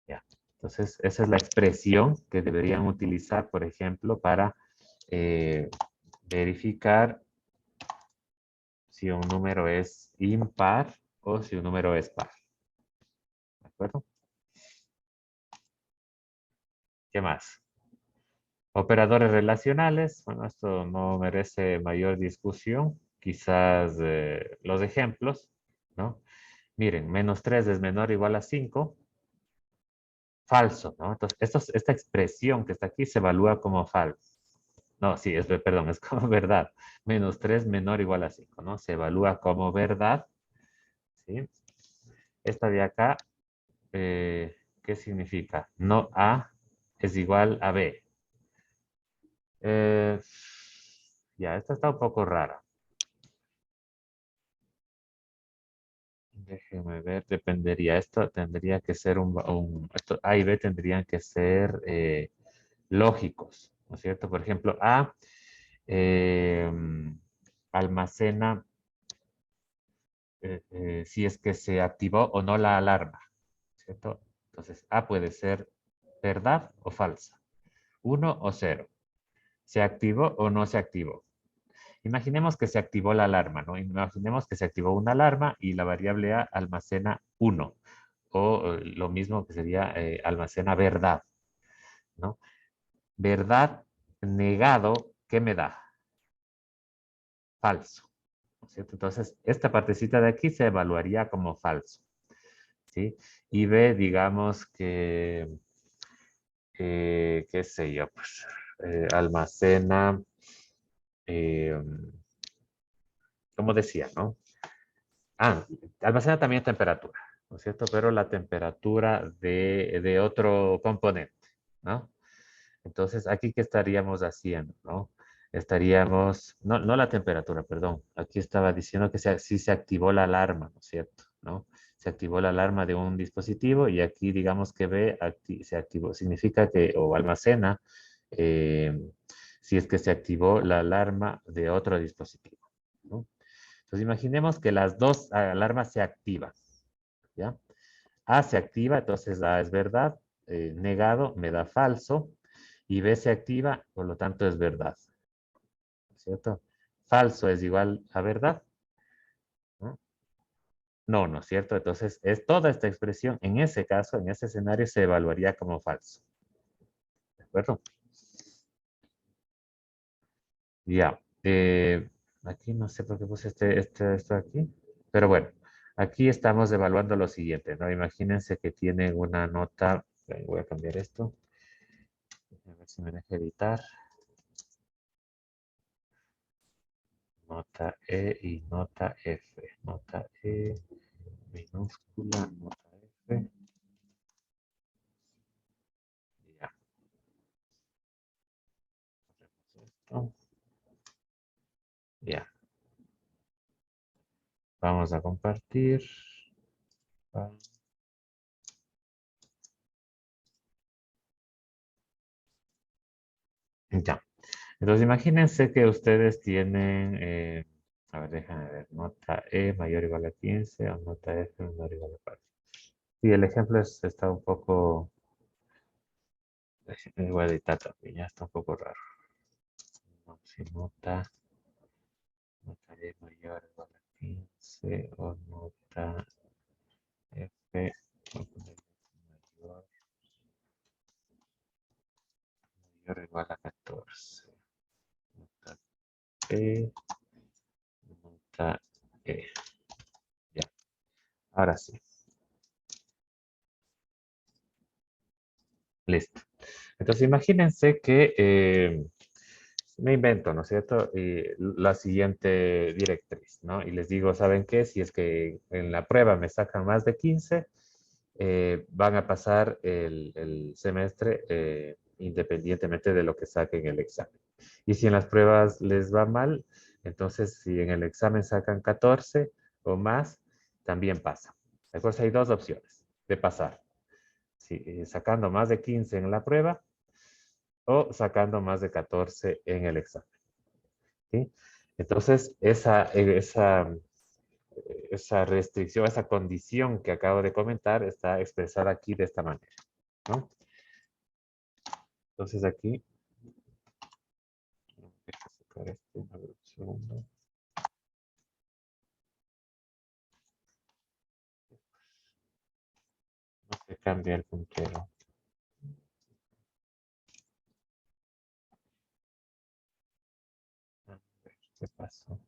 Ya. Entonces, esa es la expresión que deberían utilizar, por ejemplo, para verificar si un número es impar o si un número es par. ¿De acuerdo? ¿Qué más? Operadores relacionales. Bueno, esto no merece mayor discusión. Quizás los ejemplos, ¿no? Miren, -3 es menor o igual a 5. Falso, ¿no? Entonces, esta expresión que está aquí se evalúa como falso. No, sí, perdón, es como verdad. -3 menor o igual a 5, ¿no? Se evalúa como verdad, ¿sí? Esta de acá, ¿qué significa? No A es igual a B. Eh, ya, esta está un poco rara. Déjeme ver, dependería. Esto tendría que ser esto A y B tendrían que ser lógicos, ¿no es cierto? Por ejemplo, A eh, almacena si es que se activó o no la alarma, ¿cierto? Entonces, A puede ser verdad o falsa, 1 o 0. ¿Se activó o no se activó? Imaginemos que se activó la alarma, ¿no? Imaginemos que se activó una alarma y la variable A almacena 1, o lo mismo que sería almacena verdad, ¿no? Verdad negado, ¿qué me da? Falso, ¿no es cierto? Entonces, esta partecita de aquí se evaluaría como falso, ¿sí? Y B, digamos que, qué sé yo, pues, almacena, eh, como decía, ¿no? Ah, almacena también temperatura, ¿no es cierto? Pero la temperatura de otro componente, ¿no? Entonces, aquí, ¿qué estaríamos haciendo, no? Estaríamos, no la temperatura, perdón. Aquí estaba diciendo que sí se activó la alarma, ¿no es cierto? ¿No? Se activó la alarma de un dispositivo y aquí digamos que B se activó, significa que, o almacena, eh, si es que se activó la alarma de otro dispositivo, ¿no? Entonces, imaginemos que las dos alarmas se activan, ¿ya? A se activa, entonces A es verdad, negado me da falso, y B se activa, por lo tanto es verdad, ¿cierto? Falso es igual a verdad, ¿no? No, ¿no es cierto? Entonces, es toda esta expresión, en ese caso, en ese escenario, se evaluaría como falso, ¿de acuerdo? Ya, aquí no sé por qué puse esto aquí, pero bueno, aquí estamos evaluando lo siguiente, ¿no? Imagínense que tienen una nota, voy a cambiar esto, a ver si me deja editar. Nota E y nota F. Nota E minúscula, nota F. Ya. Esto. Ya. Vamos a compartir. Ya. Entonces imagínense que ustedes tienen, a ver, déjame ver, nota E mayor o igual a 15 o nota F menor o igual a 4. Sí, el ejemplo está un poco, voy a editar también, ya está un poco raro. No, si nota E mayor o igual a 15 o nota F, voy a poner mayor, mayor o igual a 14. Nota P, nota E. Ya, ahora sí. Listo. Entonces imagínense que me invento, ¿no es cierto? La siguiente directriz, ¿no? Y les digo, ¿saben qué? Si es que en la prueba me sacan más de 15, van a pasar el semestre independientemente de lo que saquen el examen. Y si en las pruebas les va mal, entonces si en el examen sacan 14 o más, también pasa. De acuerdo, hay dos opciones de pasar. Si, sacando más de 15 en la prueba o sacando más de 14 en el examen. ¿Sí? Entonces, esa restricción, esa condición que acabo de comentar está expresada aquí de esta manera, ¿no? Entonces aquí, deja sacar esto, a ver, un segundo. No se cambia el puntero. A ver, ¿qué pasó?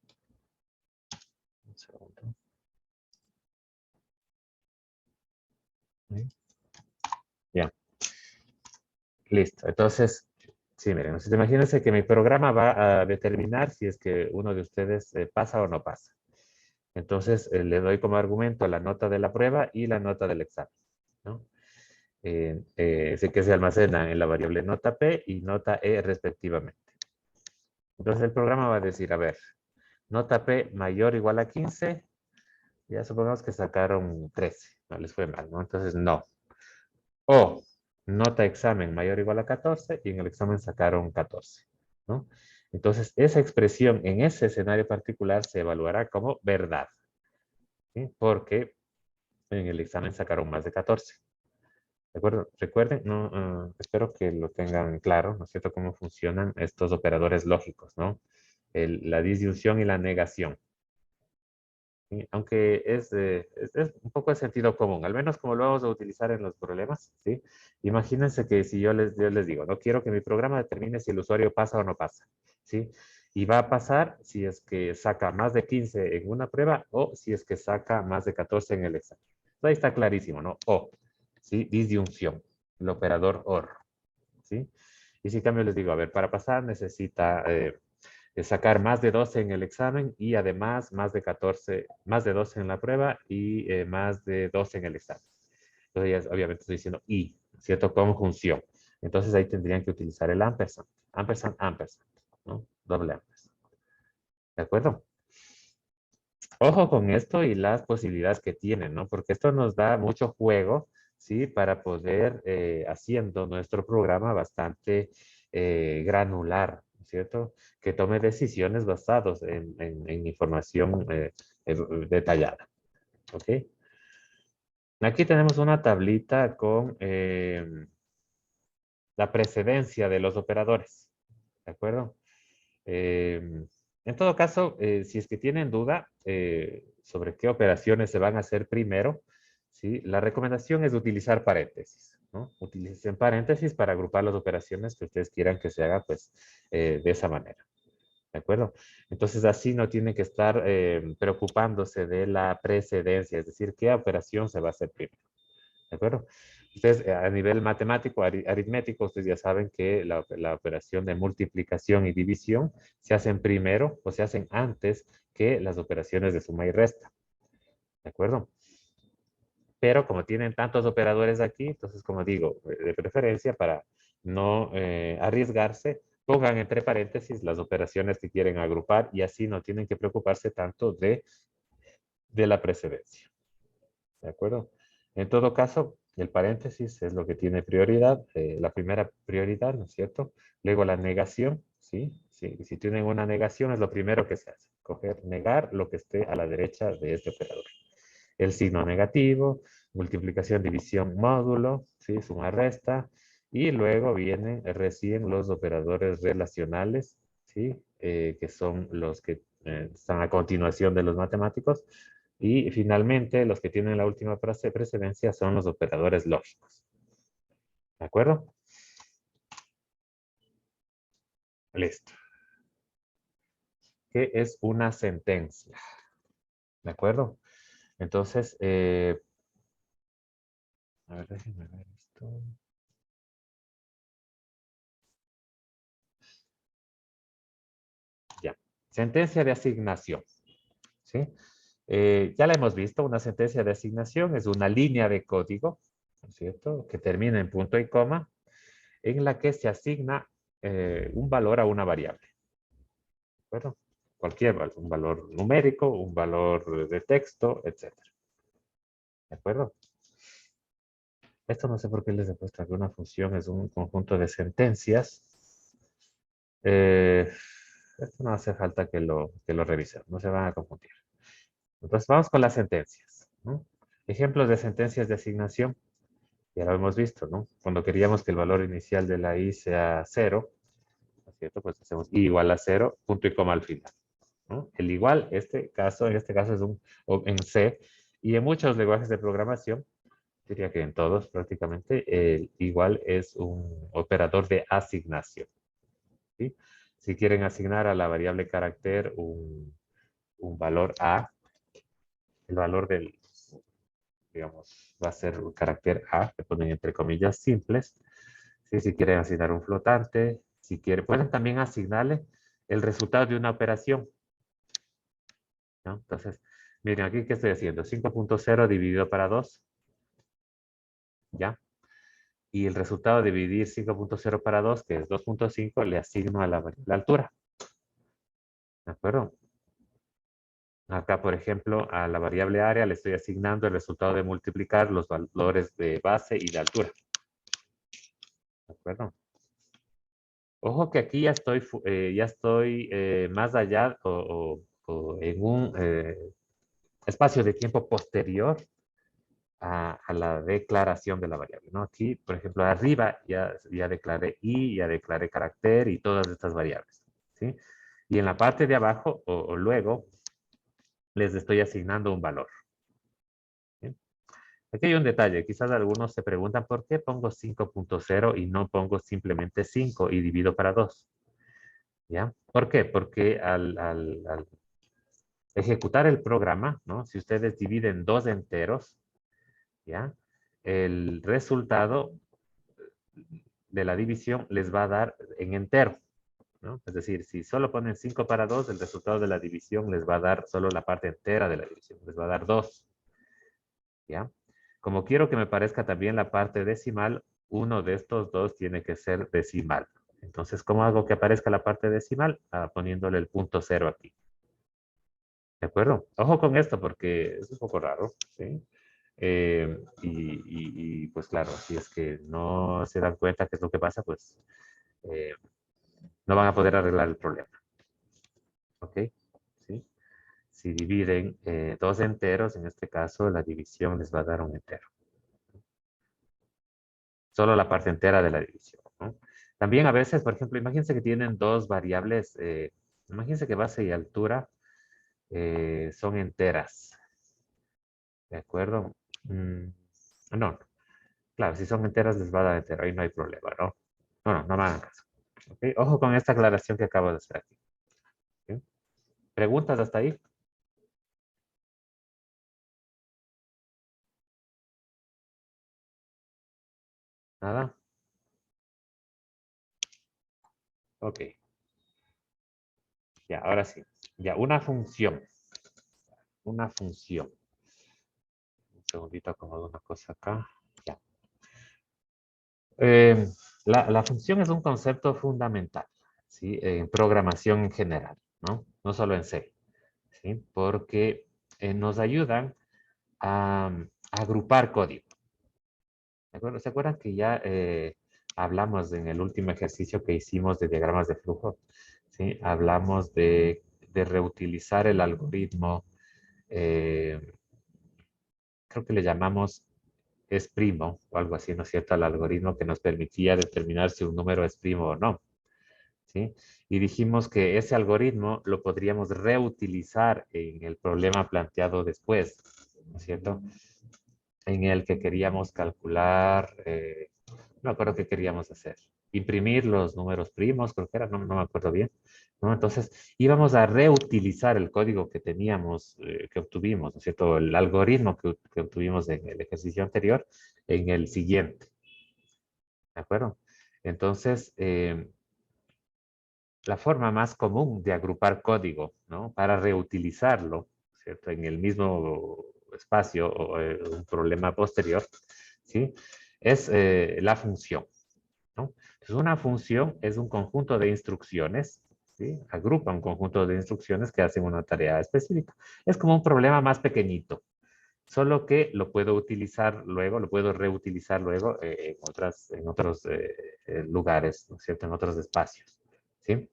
Un segundo. ¿Sí? Ya, listo. Entonces, sí, miren, entonces imagínense que mi programa va a determinar si es que uno de ustedes pasa o no pasa. Entonces, le doy como argumento la nota de la prueba y la nota del examen, ¿no? Sé que se almacena en la variable nota P y nota E respectivamente. Entonces, el programa va a decir, a ver, nota P mayor o igual a 15, ya supongamos que sacaron 13, no les fue mal, ¿no? Entonces, no. O nota examen mayor o igual a 14 y en el examen sacaron 14, ¿no? Entonces, esa expresión en ese escenario particular se evaluará como verdad, ¿sí? Porque en el examen sacaron más de 14. ¿De acuerdo? Recuerden, no, espero que lo tengan claro, ¿no es cierto?, cómo funcionan estos operadores lógicos, ¿no? La disyunción y la negación. ¿Sí? Aunque es un poco de sentido común, al menos como lo vamos a utilizar en los problemas, ¿sí? Imagínense que si yo les digo, no quiero que mi programa determine si el usuario pasa o no pasa, ¿sí? Y va a pasar si es que saca más de 15 en una prueba o si es que saca más de 14 en el examen. Ahí está clarísimo, ¿no? O, ¿sí? Disyunción, el operador OR, ¿sí? Y si cambio les digo, a ver, para pasar necesita sacar más de 12 en el examen y además más de 14, más de 12 en la prueba y más de 12 en el examen. Entonces, ya, obviamente estoy diciendo y, ¿cierto? Conjunción. Entonces ahí tendrían que utilizar el ampersand. Ampersand, ampersand, ¿no? Doble ampersand. ¿De acuerdo? Ojo con esto y las posibilidades que tienen, ¿no? Porque esto nos da mucho juego, ¿sí? Para poder haciendo nuestro programa bastante granular, ¿cierto? Que tome decisiones basadas en información detallada, ¿ok? Aquí tenemos una tablita con la precedencia de los operadores, ¿de acuerdo? En todo caso, si es que tienen duda sobre qué operaciones se van a hacer primero, ¿sí? La recomendación es utilizar paréntesis, ¿no? Utilicen paréntesis para agrupar las operaciones que ustedes quieran que se haga, pues, de esa manera. ¿De acuerdo? Entonces, así no tienen que estar preocupándose de la precedencia, es decir, qué operación se va a hacer primero. ¿De acuerdo? Ustedes a nivel matemático, aritmético, ustedes ya saben que la operación de multiplicación y división se hacen primero o se hacen antes que las operaciones de suma y resta. ¿De acuerdo? Pero como tienen tantos operadores aquí, entonces como digo, de preferencia para no arriesgarse, pongan entre paréntesis las operaciones que quieren agrupar y así no tienen que preocuparse tanto de la precedencia. ¿De acuerdo? En todo caso, el paréntesis es lo que tiene prioridad, la primera prioridad, ¿no es cierto? Luego la negación, ¿sí? Sí, si tienen una negación es lo primero que se hace, coger, negar lo que esté a la derecha de este operador. El signo negativo, multiplicación, división, módulo, ¿sí? Suma, resta, y luego vienen recién los operadores relacionales, ¿sí? Que son los que están a continuación de los matemáticos, y finalmente, los que tienen la última precedencia son los operadores lógicos. ¿De acuerdo? Listo. ¿Qué es una sentencia? ¿De acuerdo? Entonces, a ver, déjenme ver esto. sentencia de asignación. ¿Sí? Ya la hemos visto, una sentencia de asignación es una línea de código, ¿no es cierto?, que termina en punto y coma, en la que se asigna un valor a una variable. ¿De acuerdo? Cualquier valor, un valor numérico, un valor de texto, etc. ¿De acuerdo? Esto no sé por qué les demuestra que una función es un conjunto de sentencias. Esto no hace falta que lo revisen, no se van a confundir. Entonces vamos con las sentencias, ¿no? Ejemplos de sentencias de asignación. Ya lo hemos visto, ¿no? Cuando queríamos que el valor inicial de la i sea 0, ¿no es cierto? Pues hacemos i igual a 0, punto y coma al final, ¿no? El igual, en este caso es en C, y en muchos lenguajes de programación, diría que en todos prácticamente, el igual es un operador de asignación, ¿sí? Si quieren asignar a la variable carácter un valor a, el valor del, digamos, va a ser un carácter A, que ponen entre comillas simples. ¿Sí? Si quieren asignar un flotante, si quieren, pueden también asignarle el resultado de una operación, ¿no? Entonces, miren aquí, ¿qué estoy haciendo? 5.0 dividido para 2, ¿ya? Y el resultado de dividir 5.0 para 2, que es 2.5, le asigno a la altura. ¿De acuerdo? Acá, por ejemplo, a la variable área le estoy asignando el resultado de multiplicar los valores de base y de altura. ¿De acuerdo? Ojo que aquí ya estoy más allá o en un espacio de tiempo posterior a la declaración de la variable, ¿no? Aquí, por ejemplo, arriba ya declaré i, ya declaré carácter y todas estas variables, ¿sí? Y en la parte de abajo o luego les estoy asignando un valor. ¿Sí? Aquí hay un detalle. Quizás algunos se preguntan por qué pongo 5.0 y no pongo simplemente 5 y divido para 2. ¿Ya? ¿Por qué? Porque al ejecutar el programa, ¿no? Si ustedes dividen dos enteros, ¿ya? El resultado de la división les va a dar en entero, ¿no? Es decir, si solo ponen 5 para 2, el resultado de la división les va a dar solo la parte entera de la división, les va a dar 2, ¿ya? Como quiero que me parezca también la parte decimal, uno de estos dos tiene que ser decimal. Entonces, ¿cómo hago que aparezca la parte decimal? Poniéndole el punto 0 aquí. ¿De acuerdo? Ojo con esto porque es un poco raro, ¿sí? Pues claro, si es que no se dan cuenta qué es lo que pasa, pues no van a poder arreglar el problema. ¿Ok? ¿Sí? Si dividen dos enteros, en este caso la división les va a dar un entero. Solo la parte entera de la división, ¿no? También a veces, por ejemplo, imagínense que tienen dos variables, imagínense que base y altura son enteras. ¿De acuerdo? No, claro, si son enteras les va a dar entero, ahí no hay problema, ¿no? No me hagan caso. ¿Okay? Ojo con esta aclaración que acabo de hacer aquí. ¿Sí? ¿Preguntas hasta ahí? ¿Nada? Ok. Ya, ahora sí. Ya, una función. Una función. Un segundito, acomodo una cosa acá. Ya. La función es un concepto fundamental, ¿sí? En programación en general, ¿no? No solo en C, ¿sí? Porque nos ayudan a agrupar código. ¿De acuerdo? ¿Se acuerdan que ya hablamos en el último ejercicio que hicimos de diagramas de flujo? ¿Sí? Hablamos de reutilizar el algoritmo, creo que le llamamos es primo o algo así, ¿no es cierto? Al algoritmo que nos permitía determinar si un número es primo o no, ¿sí? Y dijimos que ese algoritmo lo podríamos reutilizar en el problema planteado después, ¿no es cierto? En el que queríamos calcular, no me acuerdo qué queríamos hacer. Imprimir los números primos, creo que era, no me acuerdo bien, ¿no? Entonces, íbamos a reutilizar el código que teníamos, que obtuvimos, ¿no es cierto? El algoritmo que obtuvimos en el ejercicio anterior, en el siguiente, ¿de acuerdo? Entonces, la forma más común de agrupar código, ¿no? Para reutilizarlo, ¿cierto? En el mismo espacio o un problema posterior, ¿sí? Es la función, ¿no? Entonces, una función es un conjunto de instrucciones, ¿sí? Agrupa un conjunto de instrucciones que hacen una tarea específica. Es como un problema más pequeñito, solo que lo puedo utilizar luego, lo puedo reutilizar luego en otros lugares, ¿no es cierto? En otros espacios, ¿sí?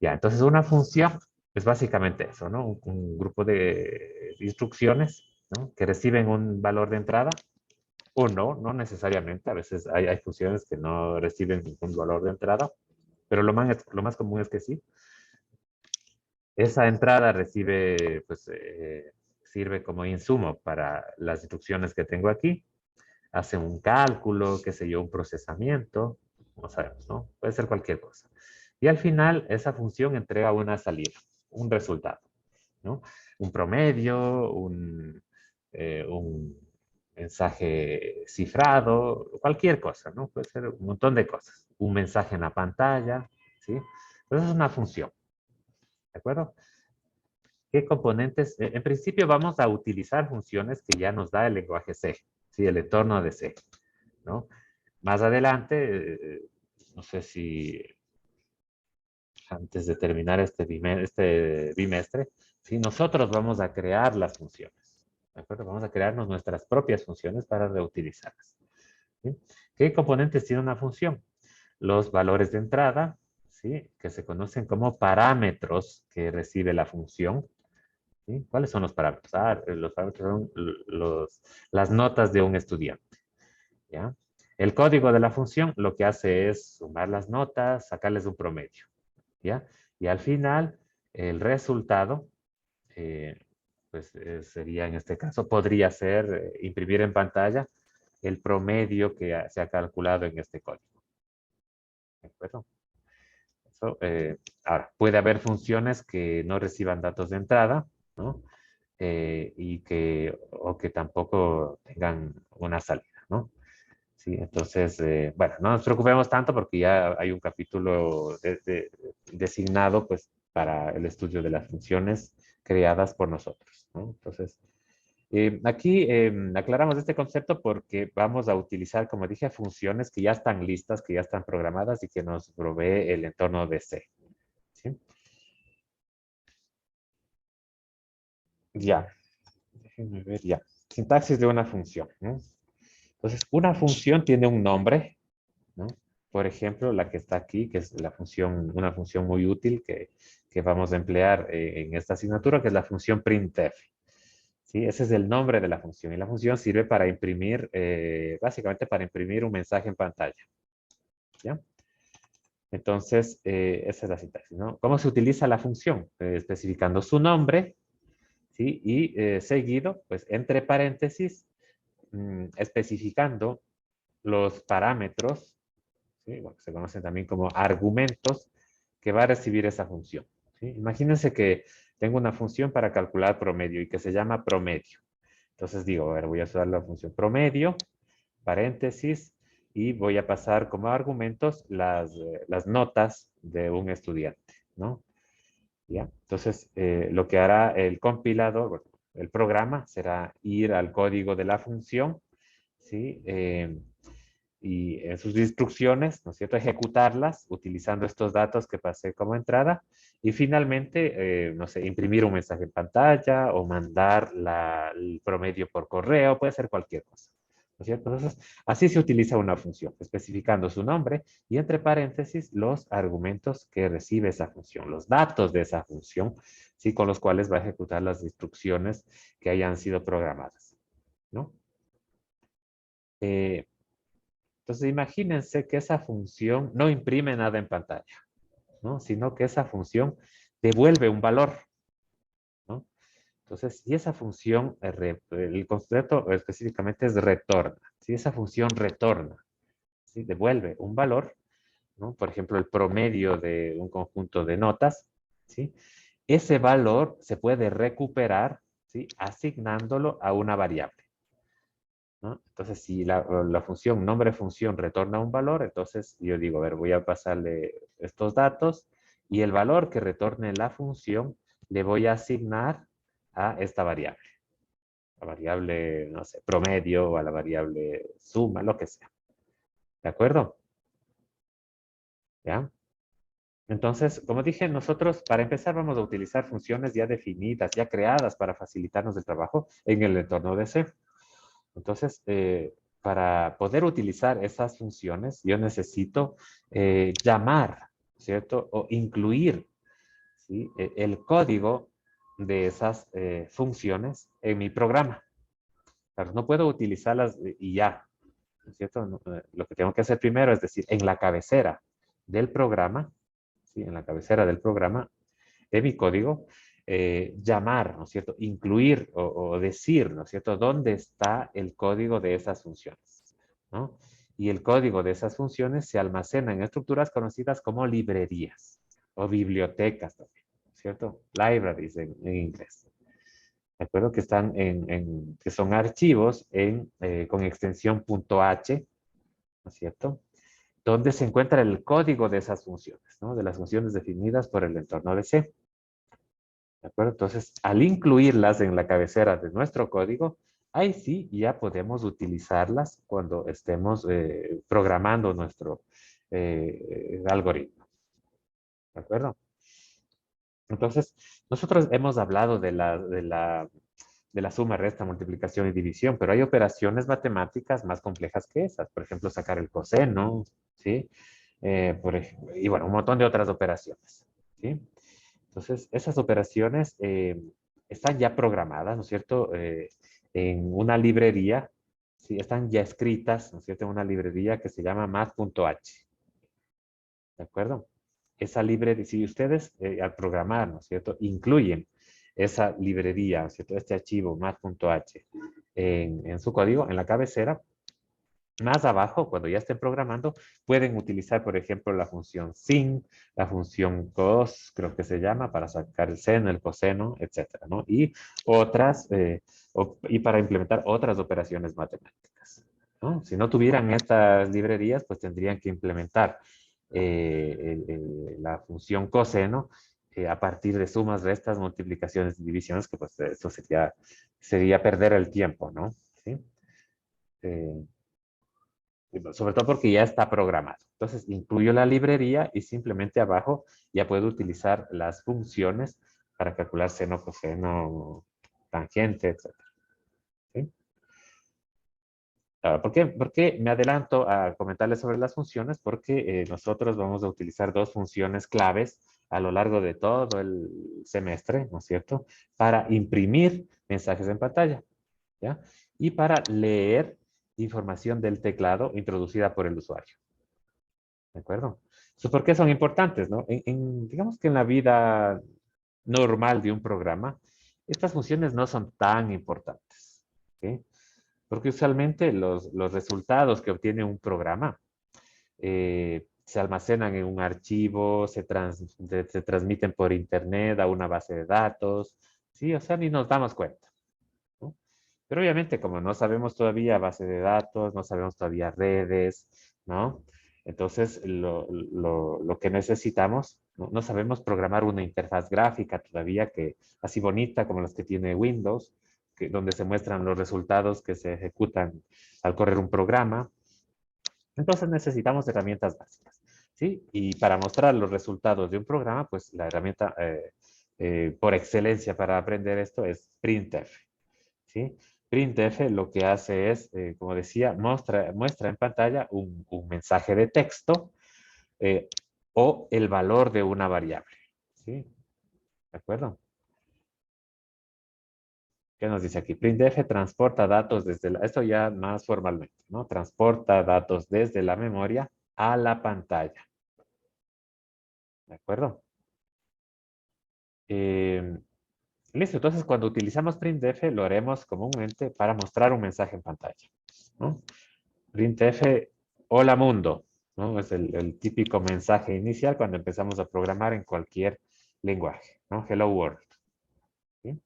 Ya, entonces una función es básicamente eso, ¿no? Un grupo de instrucciones, ¿no? Que reciben un valor de entrada o no, no necesariamente. A veces hay funciones que no reciben ningún valor de entrada, pero lo más común es que sí. Esa entrada recibe, pues, sirve como insumo para las instrucciones que tengo aquí. Hace un cálculo, qué sé yo, un procesamiento, no sabemos, ¿no? Puede ser cualquier cosa. Y al final, esa función entrega una salida, un resultado, ¿no? Un promedio, un mensaje cifrado, cualquier cosa, ¿no? Puede ser un montón de cosas. Un mensaje en la pantalla, ¿sí? Entonces es una función, ¿de acuerdo? ¿Qué componentes? En principio vamos a utilizar funciones que ya nos da el lenguaje C, ¿sí? El entorno de C, ¿no? Más adelante, no sé si antes de terminar este bimestre, ¿sí? Nosotros vamos a crear las funciones, ¿de acuerdo? Vamos a crearnos nuestras propias funciones para reutilizarlas, ¿sí? ¿Qué componentes tiene una función? Los valores de entrada, ¿sí? Que se conocen como parámetros que recibe la función, ¿sí? ¿Cuáles son los parámetros? Los parámetros son las notas de un estudiante, ¿ya? El código de la función lo que hace es sumar las notas, sacarles un promedio, ¿ya? Y al final, el resultado, eh, pues sería en este caso, podría ser imprimir en pantalla el promedio que se ha calculado en este código. ¿De acuerdo? Ahora, puede haber funciones que no reciban datos de entrada, ¿no? O que tampoco tengan una salida, ¿no? Sí, entonces, bueno, no nos preocupemos tanto porque ya hay un capítulo designado, pues, para el estudio de las funciones creadas por nosotros, ¿no? Entonces, aquí aclaramos este concepto porque vamos a utilizar, como dije, funciones que ya están listas, que ya están programadas y que nos provee el entorno de C, ¿sí? Ya, déjenme ver, ya. Sintaxis de una función, ¿no? Entonces, una función tiene un nombre, ¿no? Por ejemplo, la que está aquí, que es la función, una función muy útil que vamos a emplear en esta asignatura, que es la función printf. ¿Sí? Ese es el nombre de la función. Y la función sirve para imprimir, básicamente para imprimir un mensaje en pantalla. ¿Ya? Entonces, esa es la sintaxis, ¿no? ¿Cómo se utiliza la función? Especificando su nombre, ¿sí? Y seguido, pues, entre paréntesis, especificando los parámetros, ¿sí? Bueno, se conocen también como argumentos que va a recibir esa función, ¿sí? Imagínense que tengo una función para calcular promedio y que se llama promedio. Entonces digo, a ver, voy a usar la función promedio, paréntesis, y voy a pasar como argumentos las notas de un estudiante, ¿no? ¿Ya? Entonces, lo que hará el compilador, bueno, el programa, será ir al código de la función, ¿sí? Y en sus instrucciones, ¿no es cierto?, ejecutarlas utilizando estos datos que pasé como entrada y finalmente, no sé, imprimir un mensaje en pantalla o mandar el promedio por correo, puede ser cualquier cosa, ¿no es cierto? Entonces, así se utiliza una función, especificando su nombre y entre paréntesis los argumentos que recibe esa función, los datos de esa función, ¿sí?, con los cuales va a ejecutar las instrucciones que hayan sido programadas, ¿no? Entonces, imagínense que esa función no imprime nada en pantalla, ¿no? Sino que esa función devuelve un valor, ¿no? Entonces, si esa función, el concepto específicamente es retorna. Si esa función retorna, ¿sí? Devuelve un valor, ¿no? Por ejemplo, el promedio de un conjunto de notas, ¿sí? Ese valor se puede recuperar, ¿sí? Asignándolo a una variable, ¿no? Entonces, si la función, nombre función, retorna un valor, entonces yo digo, a ver, voy a pasarle estos datos Y el valor que retorne la función le voy a asignar a esta variable. La variable, no sé, promedio, o a la variable suma, lo que sea. ¿De acuerdo? ¿Ya? Entonces, como dije, nosotros para empezar vamos a utilizar funciones ya definidas, ya creadas para facilitarnos el trabajo en el entorno de C. Entonces, para poder utilizar esas funciones, yo necesito llamar, ¿cierto? O incluir, ¿sí? El código de esas funciones en mi programa. Claro, no puedo utilizarlas y ya, ¿cierto? Lo que tengo que hacer primero es decir, en la cabecera del programa, ¿sí? En la cabecera del programa, de mi código, llamar, ¿no es cierto? Incluir o decir, ¿no es cierto? ¿Dónde está el código de esas funciones? ¿No? Y el código de esas funciones se almacena en estructuras conocidas como librerías o bibliotecas también, ¿cierto? Libraries en inglés. ¿De acuerdo? Que están que son archivos con extensión .h, ¿no es cierto? Donde se encuentra el código de esas funciones, ¿no? De las funciones definidas por el entorno de C. ¿De acuerdo? Entonces, al incluirlas en la cabecera de nuestro código, ahí sí ya podemos utilizarlas cuando estemos programando nuestro algoritmo. ¿De acuerdo? Entonces, nosotros hemos hablado de la suma, resta, multiplicación y división, pero hay operaciones matemáticas más complejas que esas. Por ejemplo, sacar el coseno, ¿sí? Y bueno, un montón de otras operaciones, ¿sí? Entonces, esas operaciones están ya programadas, ¿no es cierto? En una librería, ¿sí? Están ya escritas, ¿no es cierto? En una librería que se llama math.h. ¿De acuerdo? Esa librería, si ustedes al programar, ¿no es cierto? Incluyen esa librería, ¿no es cierto? Este archivo math.h en su código, en la cabecera, más abajo, cuando ya estén programando, pueden utilizar, por ejemplo, la función sin, la función cos, creo que se llama, para sacar el seno, el coseno, etcétera, ¿no? Y otras, y para implementar otras operaciones matemáticas, ¿no? Si no tuvieran estas librerías, pues tendrían que implementar la función coseno a partir de sumas, restas, multiplicaciones y divisiones, que pues eso sería perder el tiempo, ¿no? ¿Sí? Sobre todo porque ya está programado. Entonces, incluyo la librería y simplemente abajo ya puedo utilizar las funciones para calcular seno, coseno, tangente, etc. ¿Sí? Ahora, por qué me adelanto a comentarles sobre las funciones? Porque nosotros vamos a utilizar dos funciones claves a lo largo de todo el semestre, ¿no es cierto? Para imprimir mensajes en pantalla, ¿ya? Y para leer información del teclado introducida por el usuario. ¿De acuerdo? Entonces, ¿por qué son importantes, no? Digamos que en la vida normal de un programa, estas funciones no son tan importantes. ¿Ok? Porque usualmente los resultados que obtiene un programa se almacenan en un archivo, se transmiten por internet a una base de datos, ¿sí? O sea, ni nos damos cuenta, ¿no? Pero obviamente, como no sabemos todavía base de datos, no sabemos todavía redes, ¿no? Entonces, lo que necesitamos, no sabemos programar una interfaz gráfica todavía que así bonita como las que tiene Windows, donde se muestran los resultados que se ejecutan al correr un programa. Entonces necesitamos herramientas básicas, ¿sí? Y para mostrar los resultados de un programa, pues la herramienta por excelencia para aprender esto es printf, ¿sí? Printf lo que hace es, como decía, muestra en pantalla un mensaje de texto eh, o el valor de una variable, ¿sí? ¿De acuerdo? ¿Qué nos dice aquí? Printf transporta datos desde esto ya más formalmente, ¿no? Transporta datos desde la memoria a la pantalla. ¿De acuerdo? Listo, entonces cuando utilizamos printf lo haremos comúnmente para mostrar un mensaje en pantalla, ¿no? Printf, hola mundo, ¿no? Es el típico mensaje inicial cuando empezamos a programar en cualquier lenguaje, ¿no? Hello world. ¿Sí?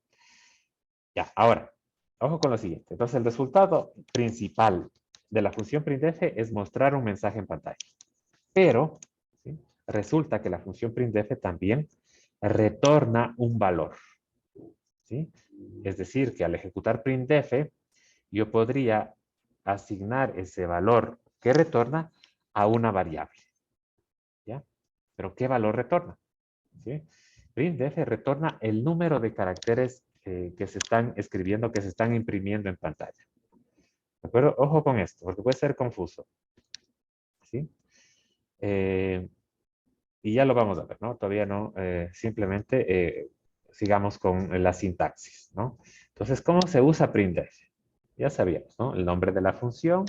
Ya, ahora, ojo con lo siguiente. Entonces, el resultado principal de la función printf es mostrar un mensaje en pantalla. Pero, ¿sí? resulta que la función printf también retorna un valor, ¿sí? Es decir, que al ejecutar printf, yo podría asignar ese valor que retorna a una variable, ¿ya? ¿Pero qué valor retorna? ¿Sí? Printf retorna el número de caracteres que se están escribiendo, que se están imprimiendo en pantalla. ¿De acuerdo? Ojo con esto, porque puede ser confuso. ¿Sí? Y ya lo vamos a ver, ¿no? Todavía no, simplemente sigamos con la sintaxis, ¿no? Entonces, ¿cómo se usa printf? Ya sabíamos, ¿no? El nombre de la función,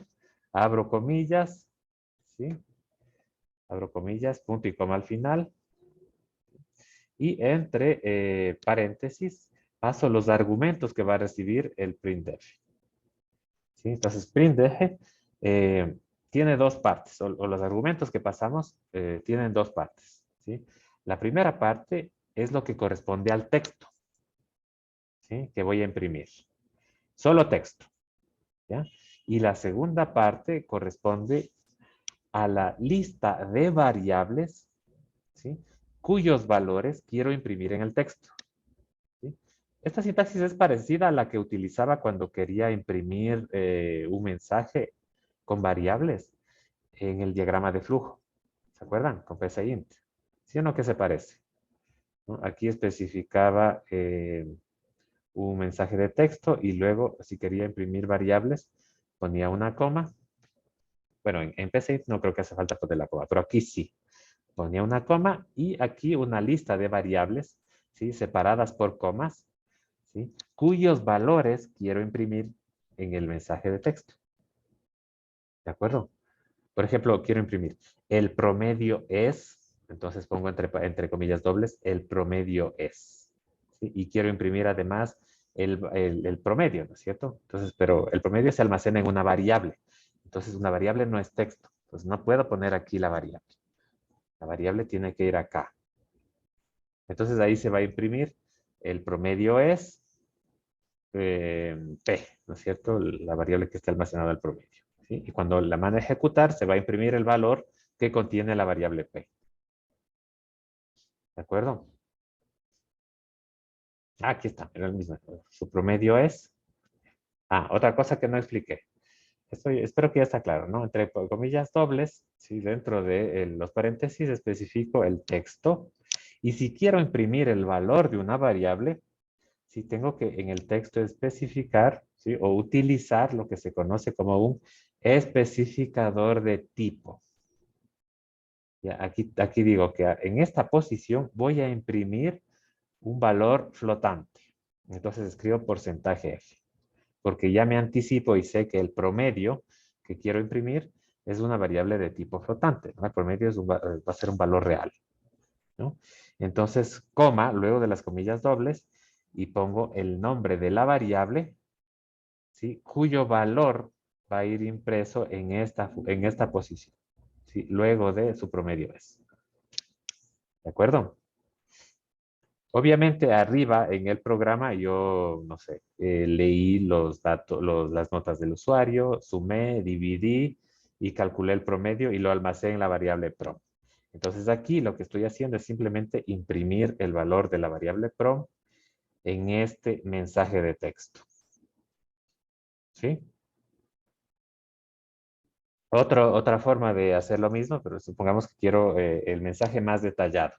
abro comillas, ¿sí? Abro comillas, punto y coma al final. Y entre paréntesis, paso los argumentos que va a recibir el printf. ¿Sí? Entonces, printf tiene dos partes, o los argumentos que pasamos tienen dos partes. ¿Sí? La primera parte es lo que corresponde al texto, ¿sí? Que voy a imprimir. Solo texto. ¿Ya? Y la segunda parte corresponde a la lista de variables, ¿sí? Cuyos valores quiero imprimir en el texto. ¿Sí? Esta sintaxis es parecida a la que utilizaba cuando quería imprimir un mensaje con variables en el diagrama de flujo. ¿Se acuerdan? Con PSINT. ¿Sí o no que se parece? ¿No? Aquí especificaba un mensaje de texto y luego, si quería imprimir variables, ponía una coma. Bueno, en PSINT no creo que hace falta poner la coma, pero aquí sí. Ponía una coma y aquí una lista de variables, ¿sí? Separadas por comas, ¿sí? Cuyos valores quiero imprimir en el mensaje de texto. ¿De acuerdo? Por ejemplo, quiero imprimir el promedio es, entonces pongo entre comillas dobles, el promedio es. ¿Sí? Y quiero imprimir además el promedio, ¿no es cierto? Entonces, pero el promedio se almacena en una variable. Entonces, una variable no es texto. Entonces, no puedo poner aquí la variable. La variable tiene que ir acá. Entonces, ahí se va a imprimir el promedio es P, ¿no es cierto? La variable que está almacenada al promedio. ¿Sí? Y cuando la manda a ejecutar, se va a imprimir el valor que contiene la variable P. ¿De acuerdo? Ah, aquí está, era el mismo. Su promedio es... Ah, otra cosa que no expliqué. Espero que ya está claro, ¿no? Entre comillas dobles, ¿sí? Dentro de los paréntesis especifico el texto. Y si quiero imprimir el valor de una variable, sí tengo que en el texto especificar, ¿sí? O utilizar lo que se conoce como un especificador de tipo. Ya, aquí digo que en esta posición voy a imprimir un valor flotante. Entonces escribo porcentaje F, porque ya me anticipo y sé que el promedio que quiero imprimir es una variable de tipo flotante, ¿no? El promedio va a ser un valor real, ¿no? Entonces, coma, luego de las comillas dobles, y pongo el nombre de la variable, ¿sí? Cuyo valor va a ir impreso en esta posición, ¿sí? Luego de su promedio es. ¿De acuerdo? Obviamente arriba en el programa yo, no sé, leí los datos, las notas del usuario, sumé, dividí y calculé el promedio y lo almacené en la variable prom. Entonces aquí lo que estoy haciendo es simplemente imprimir el valor de la variable prom en este mensaje de texto. ¿Sí? Otra forma de hacer lo mismo, pero supongamos que quiero el mensaje más detallado,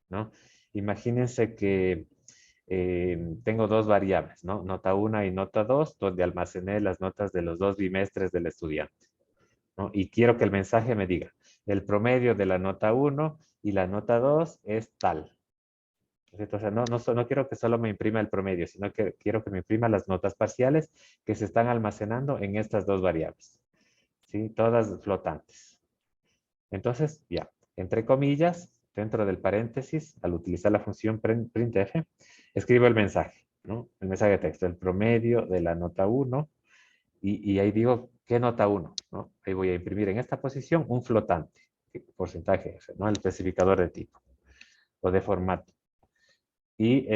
¿no? Imagínense que tengo dos variables, ¿no? Nota 1 y nota 2, donde almacené las notas de los dos bimestres del estudiante, ¿no? Y quiero que el mensaje me diga, el promedio de la nota 1 y la nota 2 es tal. Entonces, no quiero que solo me imprima el promedio, sino que quiero que me imprima las notas parciales que se están almacenando en estas dos variables, ¿sí? Todas flotantes. Entonces, ya, entre comillas, dentro del paréntesis, al utilizar la función printf, escribo el mensaje, ¿no? El mensaje de texto, el promedio de la nota 1, y ahí digo, ¿qué nota 1? ¿No? Ahí voy a imprimir en esta posición un flotante, porcentaje, ¿no? El especificador de tipo o de formato. Y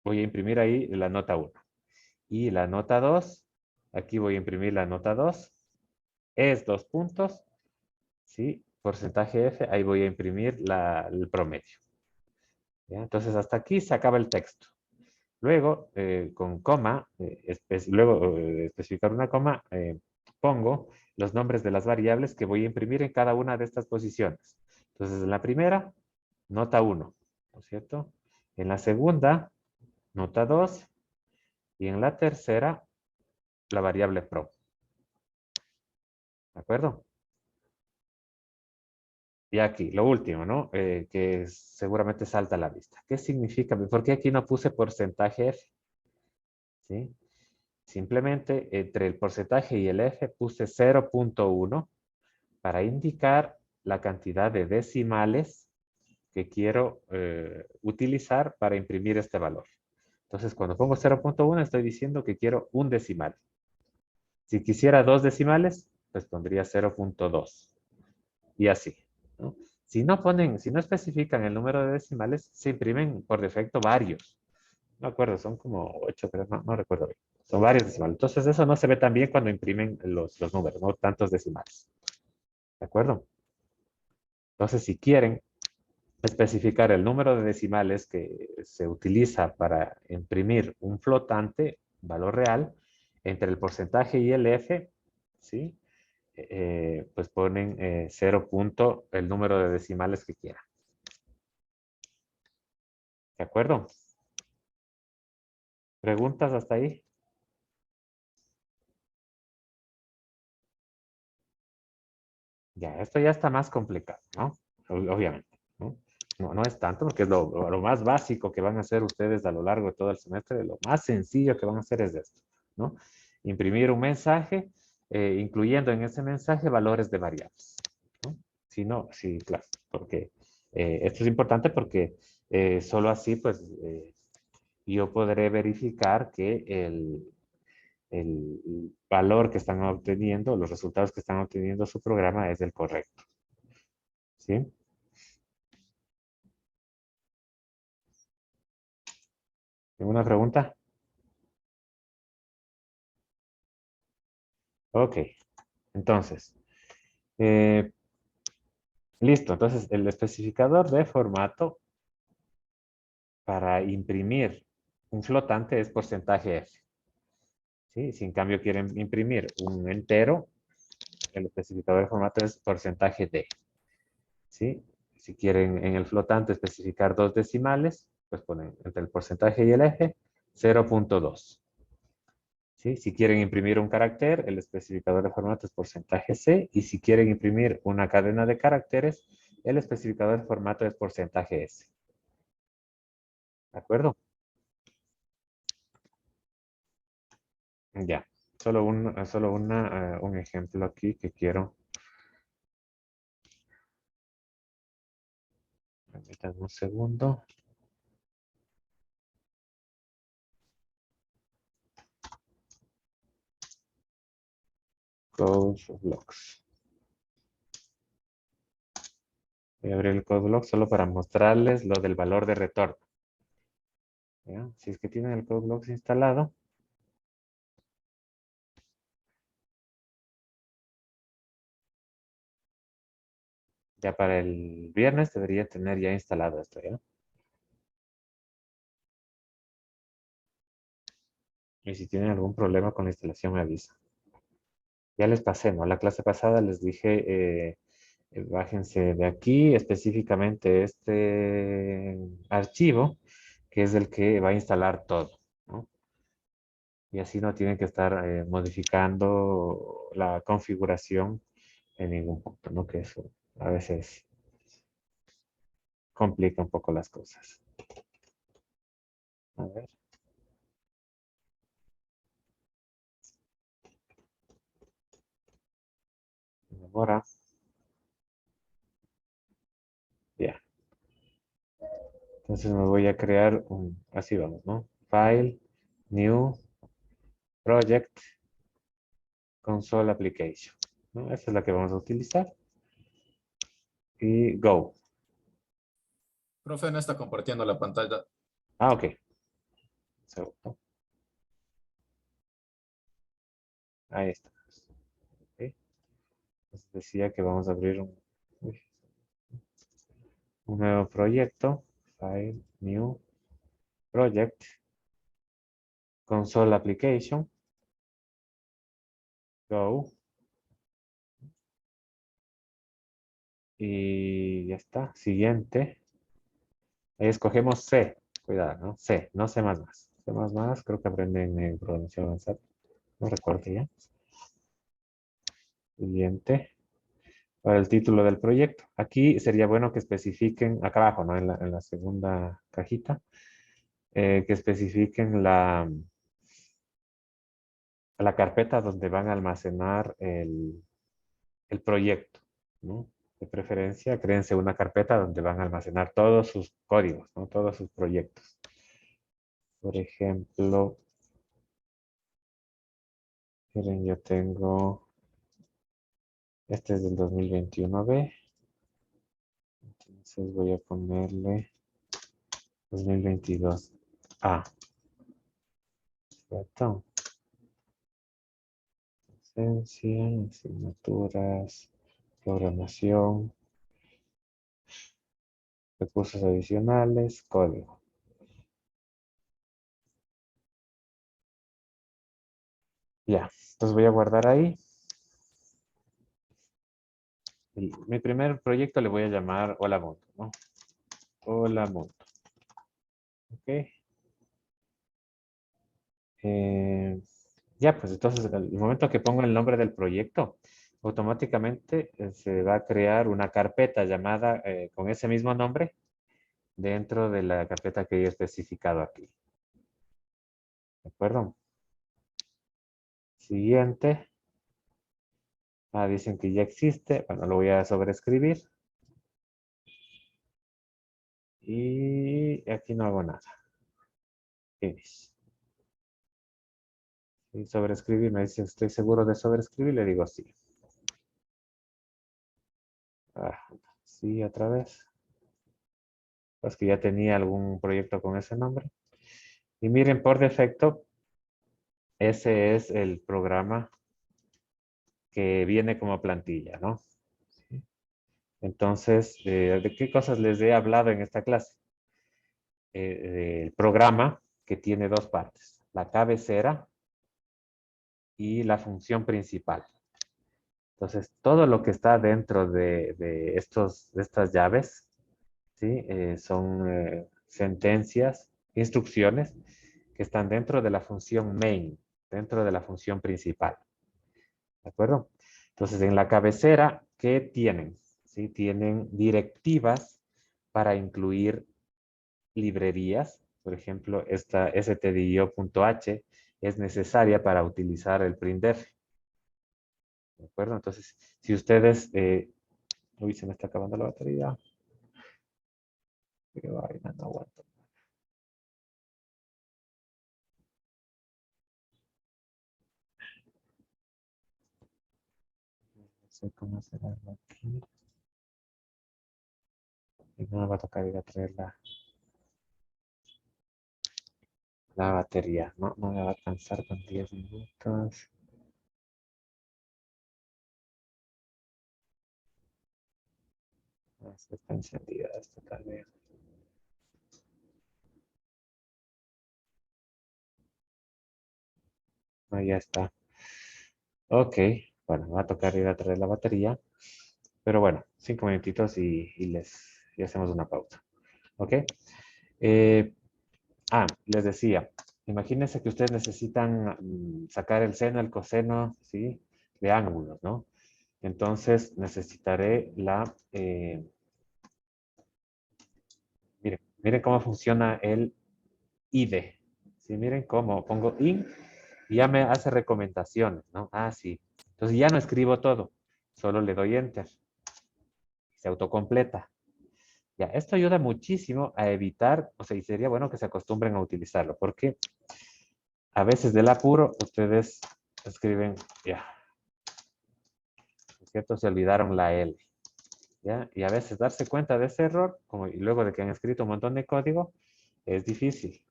voy a imprimir ahí la nota 1. Y la nota 2, aquí voy a imprimir la nota 2, es dos puntos, ¿sí? porcentaje F, ahí voy a imprimir el promedio. ¿Ya? Entonces, hasta aquí se acaba el texto. Luego, con coma, luego especificar una coma, pongo los nombres de las variables que voy a imprimir en cada una de estas posiciones. Entonces, en la primera, nota 1, ¿no es cierto? En la segunda, nota 2. Y en la tercera, la variable pro. ¿De acuerdo? Y aquí, lo último, ¿no? Que seguramente salta a la vista. ¿Qué significa? ¿Por qué aquí no puse porcentaje F? ¿Sí? Simplemente entre el porcentaje y el F puse 0.1 para indicar la cantidad de decimales que quiero utilizar para imprimir este valor. Entonces, cuando pongo 0.1 estoy diciendo que quiero un decimal. Si quisiera 2 decimales, pues pondría 0.2. Y así, ¿no? Si no especifican el número de decimales, se imprimen por defecto varios. No acuerdo, son como 8, pero no recuerdo bien. Son varios decimales. Entonces eso no se ve tan bien cuando imprimen los números, no tantos decimales. ¿De acuerdo? Entonces, si quieren especificar el número de decimales que se utiliza para imprimir un flotante, valor real, entre el porcentaje y el F, ¿sí? Pues ponen 0. El número de decimales que quieran. ¿De acuerdo? ¿Preguntas hasta ahí? Ya, esto ya está más complicado, ¿no? Obviamente, ¿no? No es tanto porque es lo más básico que van a hacer ustedes a lo largo de todo el semestre. Lo más sencillo que van a hacer es esto, ¿no? Imprimir un mensaje, incluyendo en ese mensaje valores de variables, ¿no? Si no, sí, claro, porque esto es importante porque solo así, pues, yo podré verificar que el valor que están obteniendo, los resultados que están obteniendo su programa es el correcto. ¿Sí? ¿Alguna pregunta? Ok. Entonces, eh, listo. Entonces, el especificador de formato para imprimir un flotante es porcentaje F. ¿Sí? Si en cambio quieren imprimir un entero, el especificador de formato es porcentaje D. ¿Sí? Si quieren en el flotante especificar 2 decimales, pues ponen entre el porcentaje y el eje 0.2. ¿Sí? Si quieren imprimir un carácter, el especificador de formato es porcentaje C. Y si quieren imprimir una cadena de caracteres, el especificador de formato es porcentaje S. ¿De acuerdo? Ya. Un ejemplo aquí que quiero. Permítanme un segundo. Code blocks. Voy a abrir el code block solo para mostrarles lo del valor de retorno. ¿Ya? Si es que tienen el code blocks instalado. Ya para el viernes debería tener ya instalado esto, ¿ya? Y si tienen algún problema con la instalación me avisa. Ya les pasé, ¿no? La clase pasada les dije, bájense de aquí específicamente este archivo, que es el que va a instalar todo, ¿no? Y así no tienen que estar modificando la configuración en ningún punto, ¿no? Que eso a veces complica un poco las cosas. A ver. Ahora. Ya. Entonces me voy a crear así vamos, ¿no? File, New, Project, Console Application, ¿no? Esa es la que vamos a utilizar. Y Go. Profe, no está compartiendo la pantalla. Ah, ok. Segundo. Ahí está. Ok. Entonces decía que vamos a abrir un... Uy. un nuevo proyecto, File, New, Project, Console Application, Go. Y ya está. Siguiente. Ahí escogemos C. Cuidado, ¿no? C, no C++. C++, creo que aprenden en programación avanzada. No recuerdo ya. Siguiente. Para el título del proyecto. Aquí sería bueno que especifiquen, acá abajo, ¿no? En la segunda cajita, que especifiquen la carpeta donde van a almacenar el proyecto, ¿no? De preferencia, créense una carpeta donde van a almacenar todos sus códigos, ¿no? Todos sus proyectos. Por ejemplo, miren, yo tengo, este es del 2021B, entonces voy a ponerle 2022A. ¿Cierto? Esencia, asignaturas, programación, recursos adicionales, código. Ya, entonces voy a guardar ahí. Y mi primer proyecto le voy a llamar Hola Mundo, ¿no? Hola Mundo. Ok. Ya, pues entonces, el momento que pongo el nombre del proyecto, automáticamente se va a crear una carpeta llamada con ese mismo nombre dentro de la carpeta que he especificado aquí. ¿De acuerdo? Siguiente. Dicen que ya existe. Bueno, lo voy a sobreescribir. Y aquí no hago nada. Finish. Y sobreescribir, me dice, ¿estoy seguro de sobreescribir? Le digo sí. Sí, otra vez. Pues que ya tenía algún proyecto con ese nombre. Y miren, por defecto, ese es el programa que viene como plantilla, ¿no? Entonces, ¿de qué cosas les he hablado en esta clase? El programa que tiene dos partes, la cabecera y la función principal. Entonces, todo lo que está dentro de estas llaves, ¿sí? Son sentencias, instrucciones que están dentro de la función main, dentro de la función principal. ¿De acuerdo? Entonces, en la cabecera, ¿qué tienen? ¿Sí? Tienen directivas para incluir librerías. Por ejemplo, esta stdio.h es necesaria para utilizar el printf. ¿De acuerdo? Entonces, si ustedes... uy, se me está acabando la batería. Qué vaina, no aguanto. No sé cómo hacerlo aquí. Y no me va a tocar ir a traer la batería. No, no me va a alcanzar con 10 minutos. Está encendida esta tal vez. No, ya está. Ok, bueno, me va a tocar ir a traer la batería. Pero bueno, 5 minutitos y hacemos una pausa. ¿Ok? Eh, les decía, imagínense que ustedes necesitan sacar el seno, el coseno, ¿sí? De ángulos, ¿no? Entonces necesitaré miren cómo funciona el IDE. ¿Sí? Miren cómo pongo IN y ya me hace recomendaciones, ¿no? Sí. Entonces ya no escribo todo, solo le doy Enter. Se autocompleta. Ya, esto ayuda muchísimo a evitar, o sea, y sería bueno que se acostumbren a utilizarlo, porque a veces del apuro ustedes escriben, ya, ¿cierto? Se olvidaron la L, ¿ya? Y a veces darse cuenta de ese error, y luego de que han escrito un montón de código, es difícil,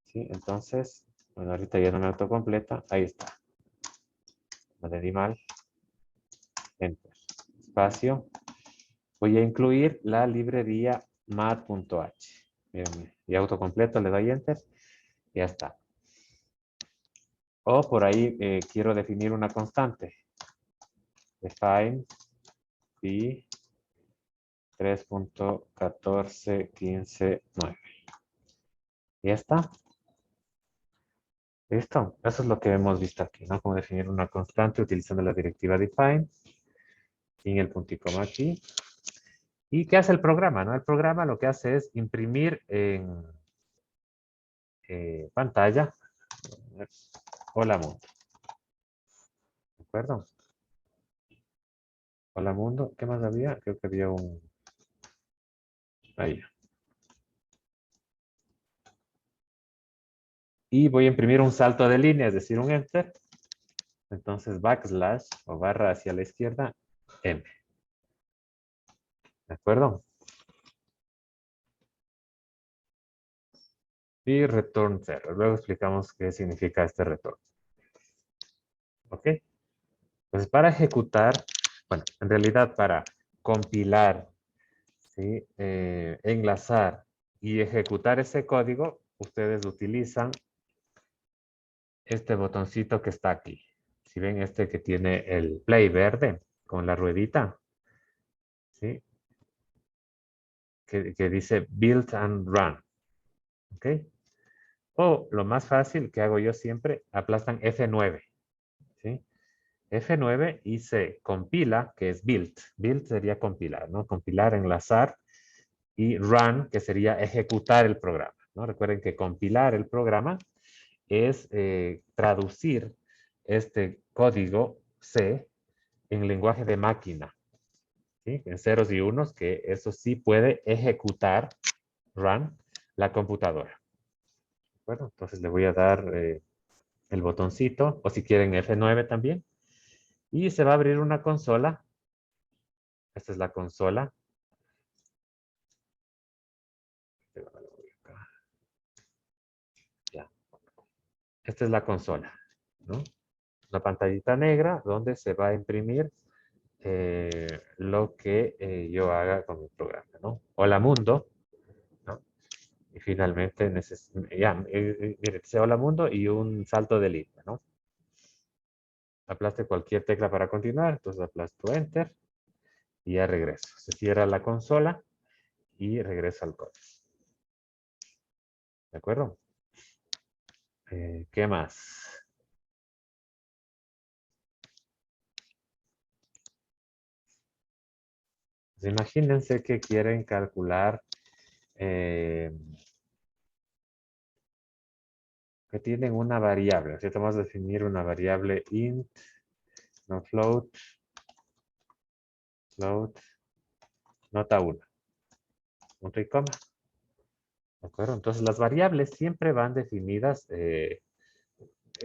¿sí? Entonces, bueno, ahorita ya no me autocompleta, ahí está. Me le di mal, Enter, espacio. voy a incluir la librería mat.h. Y autocompleto, le doy enter. Ya está. O por ahí quiero definir una constante. Define y 3.1415.9. Ya está. Listo. Eso es lo que hemos visto aquí, ¿no? Cómo definir una constante utilizando la directiva define. Sin el punto y coma aquí. ¿Y qué hace el programa? ¿No? El programa lo que hace es imprimir en pantalla. Hola mundo. ¿De acuerdo? Hola mundo. ¿Qué más había? Creo que había un... Ahí. Y voy a imprimir un salto de línea, es decir, un enter. Entonces backslash o barra hacia la izquierda, M. ¿De acuerdo? Y return 0. Luego explicamos qué significa este retorno. ¿Ok? Entonces para ejecutar, bueno, en realidad para compilar, ¿sí? Enlazar y ejecutar ese código, ustedes utilizan este botoncito que está aquí. Si ven este que tiene el play verde con la ruedita, ¿sí? Que dice Build and Run. ¿Ok? O lo más fácil que hago yo siempre, aplastan F9. ¿Sí? F9 y se compila, que es build. Build sería compilar, ¿no? Compilar, enlazar. Y run, que sería ejecutar el programa, ¿no? Recuerden que compilar el programa es traducir este código C en lenguaje de máquina, ¿sí? En ceros y unos, que eso sí puede ejecutar, run, la computadora. Bueno, entonces le voy a dar el botoncito, o si quieren F9 también, y se va a abrir una consola. Esta es la consola. Ya. Esta es la consola, ¿no? La pantallita negra donde se va a imprimir lo que yo haga con mi programa, ¿no? Hola mundo, ¿no? Y finalmente, ya, mire, dice hola mundo y un salto de línea, ¿no? Aplaste cualquier tecla para continuar, entonces aplasto Enter y ya regreso. Se cierra la consola y regreso al código. ¿De acuerdo? ¿Qué más? Pues imagínense que quieren calcular que tienen una variable, ¿cierto? Vamos a definir una variable int, no float, nota 1, punto y coma. ¿De acuerdo? Entonces las variables siempre van definidas,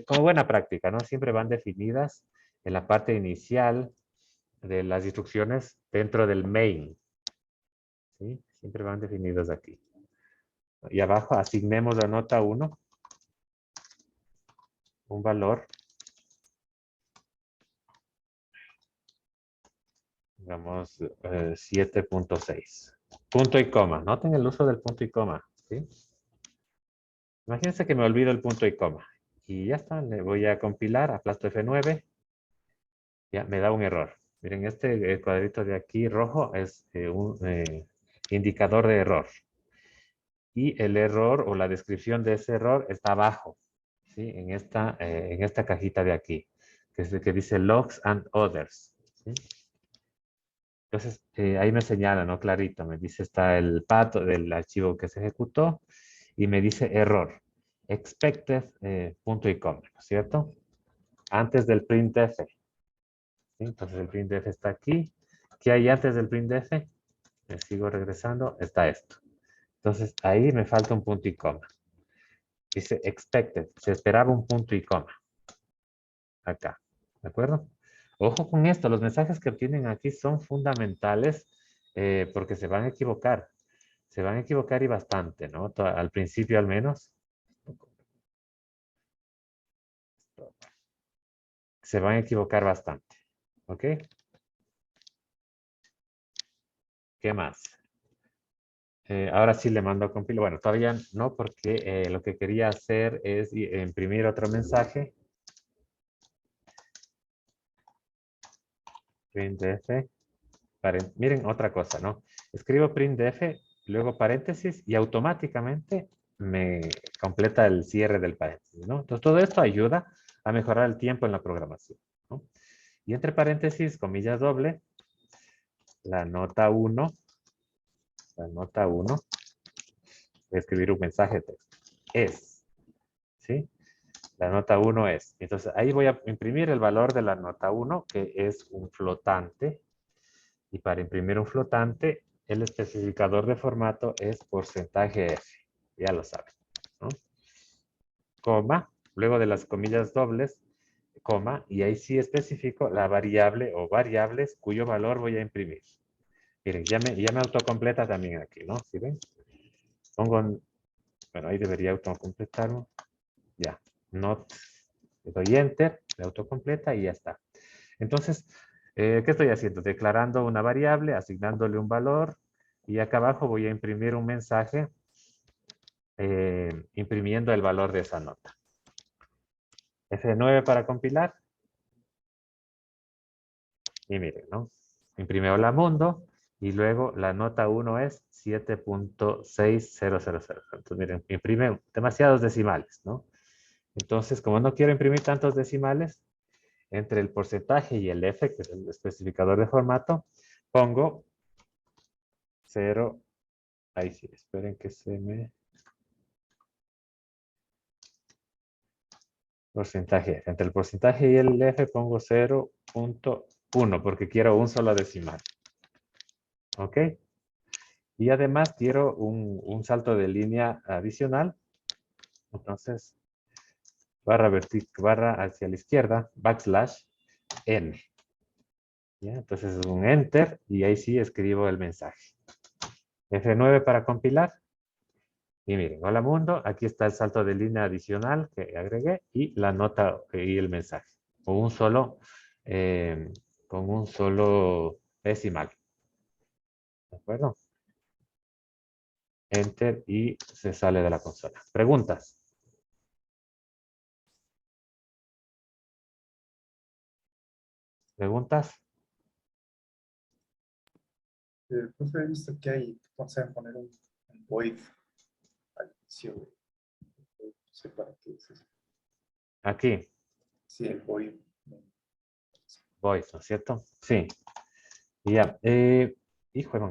como buena práctica, ¿no? Siempre van definidas en la parte inicial de las instrucciones dentro del main. ¿Sí? Siempre van definidos aquí. Y abajo asignemos la nota 1 un valor, digamos 7.6. Punto y coma. Noten el uso del punto y coma. ¿Sí? Imagínense que me olvido el punto y coma. Y ya está, le voy a compilar, aplasto F9. Ya, me da un error. Miren, este cuadrito de aquí rojo es un indicador de error. Y el error o la descripción de ese error está abajo, ¿sí? En esta cajita de aquí, que es el que dice Logs and Others. ¿Sí? Entonces, ahí me señala, ¿no? Clarito, me dice, está el path del archivo que se ejecutó y me dice error. Expected, punto y coma, ¿no es cierto? Antes del printf. ¿Sí? Entonces el printf está aquí. ¿Qué hay antes del printf? Me sigo regresando, está esto. Entonces ahí me falta un punto y coma. Dice expected, se esperaba un punto y coma. Acá, ¿de acuerdo? Ojo con esto, los mensajes que obtienen aquí son fundamentales porque se van a equivocar. Se van a equivocar y bastante, ¿no? Al principio al menos. Se van a equivocar bastante, ¿ok? ¿Qué más? Ahora sí le mando a compilar. Bueno, todavía no, porque lo que quería hacer es imprimir otro mensaje. Printf. Miren otra cosa, ¿no? Escribo printf, luego paréntesis y automáticamente me completa el cierre del paréntesis, ¿no? Entonces todo esto ayuda a mejorar el tiempo en la programación, ¿no? Y entre paréntesis, comillas doble, la nota 1, voy a escribir un mensaje de texto, es, ¿sí? La nota 1 es. Entonces ahí voy a imprimir el valor de la nota 1, que es un flotante. Y para imprimir un flotante, el especificador de formato es porcentaje F. Ya lo saben, ¿no? Coma, luego de las comillas dobles, coma, y ahí sí especifico la variable o variables cuyo valor voy a imprimir. Miren, ya me autocompleta también aquí, ¿no? ¿Sí ven? Pongo, bueno, ahí debería autocompletarlo. Ya, not, le doy enter, me autocompleta y ya está. Entonces, ¿qué estoy haciendo? Declarando una variable, asignándole un valor, y acá abajo voy a imprimir un mensaje imprimiendo el valor de esa nota. F9 para compilar. Y miren, ¿no? Imprime hola mundo, y luego la nota 1 es 7.6000. Entonces, miren, imprime demasiados decimales, ¿no? Entonces, como no quiero imprimir tantos decimales, entre el porcentaje y el F, que es el especificador de formato, pongo 0. Ahí sí, esperen que se me... Porcentaje. Entre el porcentaje y el F pongo 0.1 porque quiero un solo decimal. ¿Ok? Y además quiero un salto de línea adicional. Entonces, barra hacia la izquierda, backslash, n. ¿Ya? Entonces es un enter y ahí sí escribo el mensaje. F9 para compilar. Y miren, hola mundo, aquí está el salto de línea adicional que agregué y la nota y el mensaje. Con un solo decimal. ¿De acuerdo? Enter y se sale de la consola. ¿Preguntas? ¿Preguntas? Profe, he visto que hay, o sea, poner un void al inicio no sé para qué es eso. Aquí, Sí, el void. voy, ¿no es cierto? Sí. Y ya. Hijo,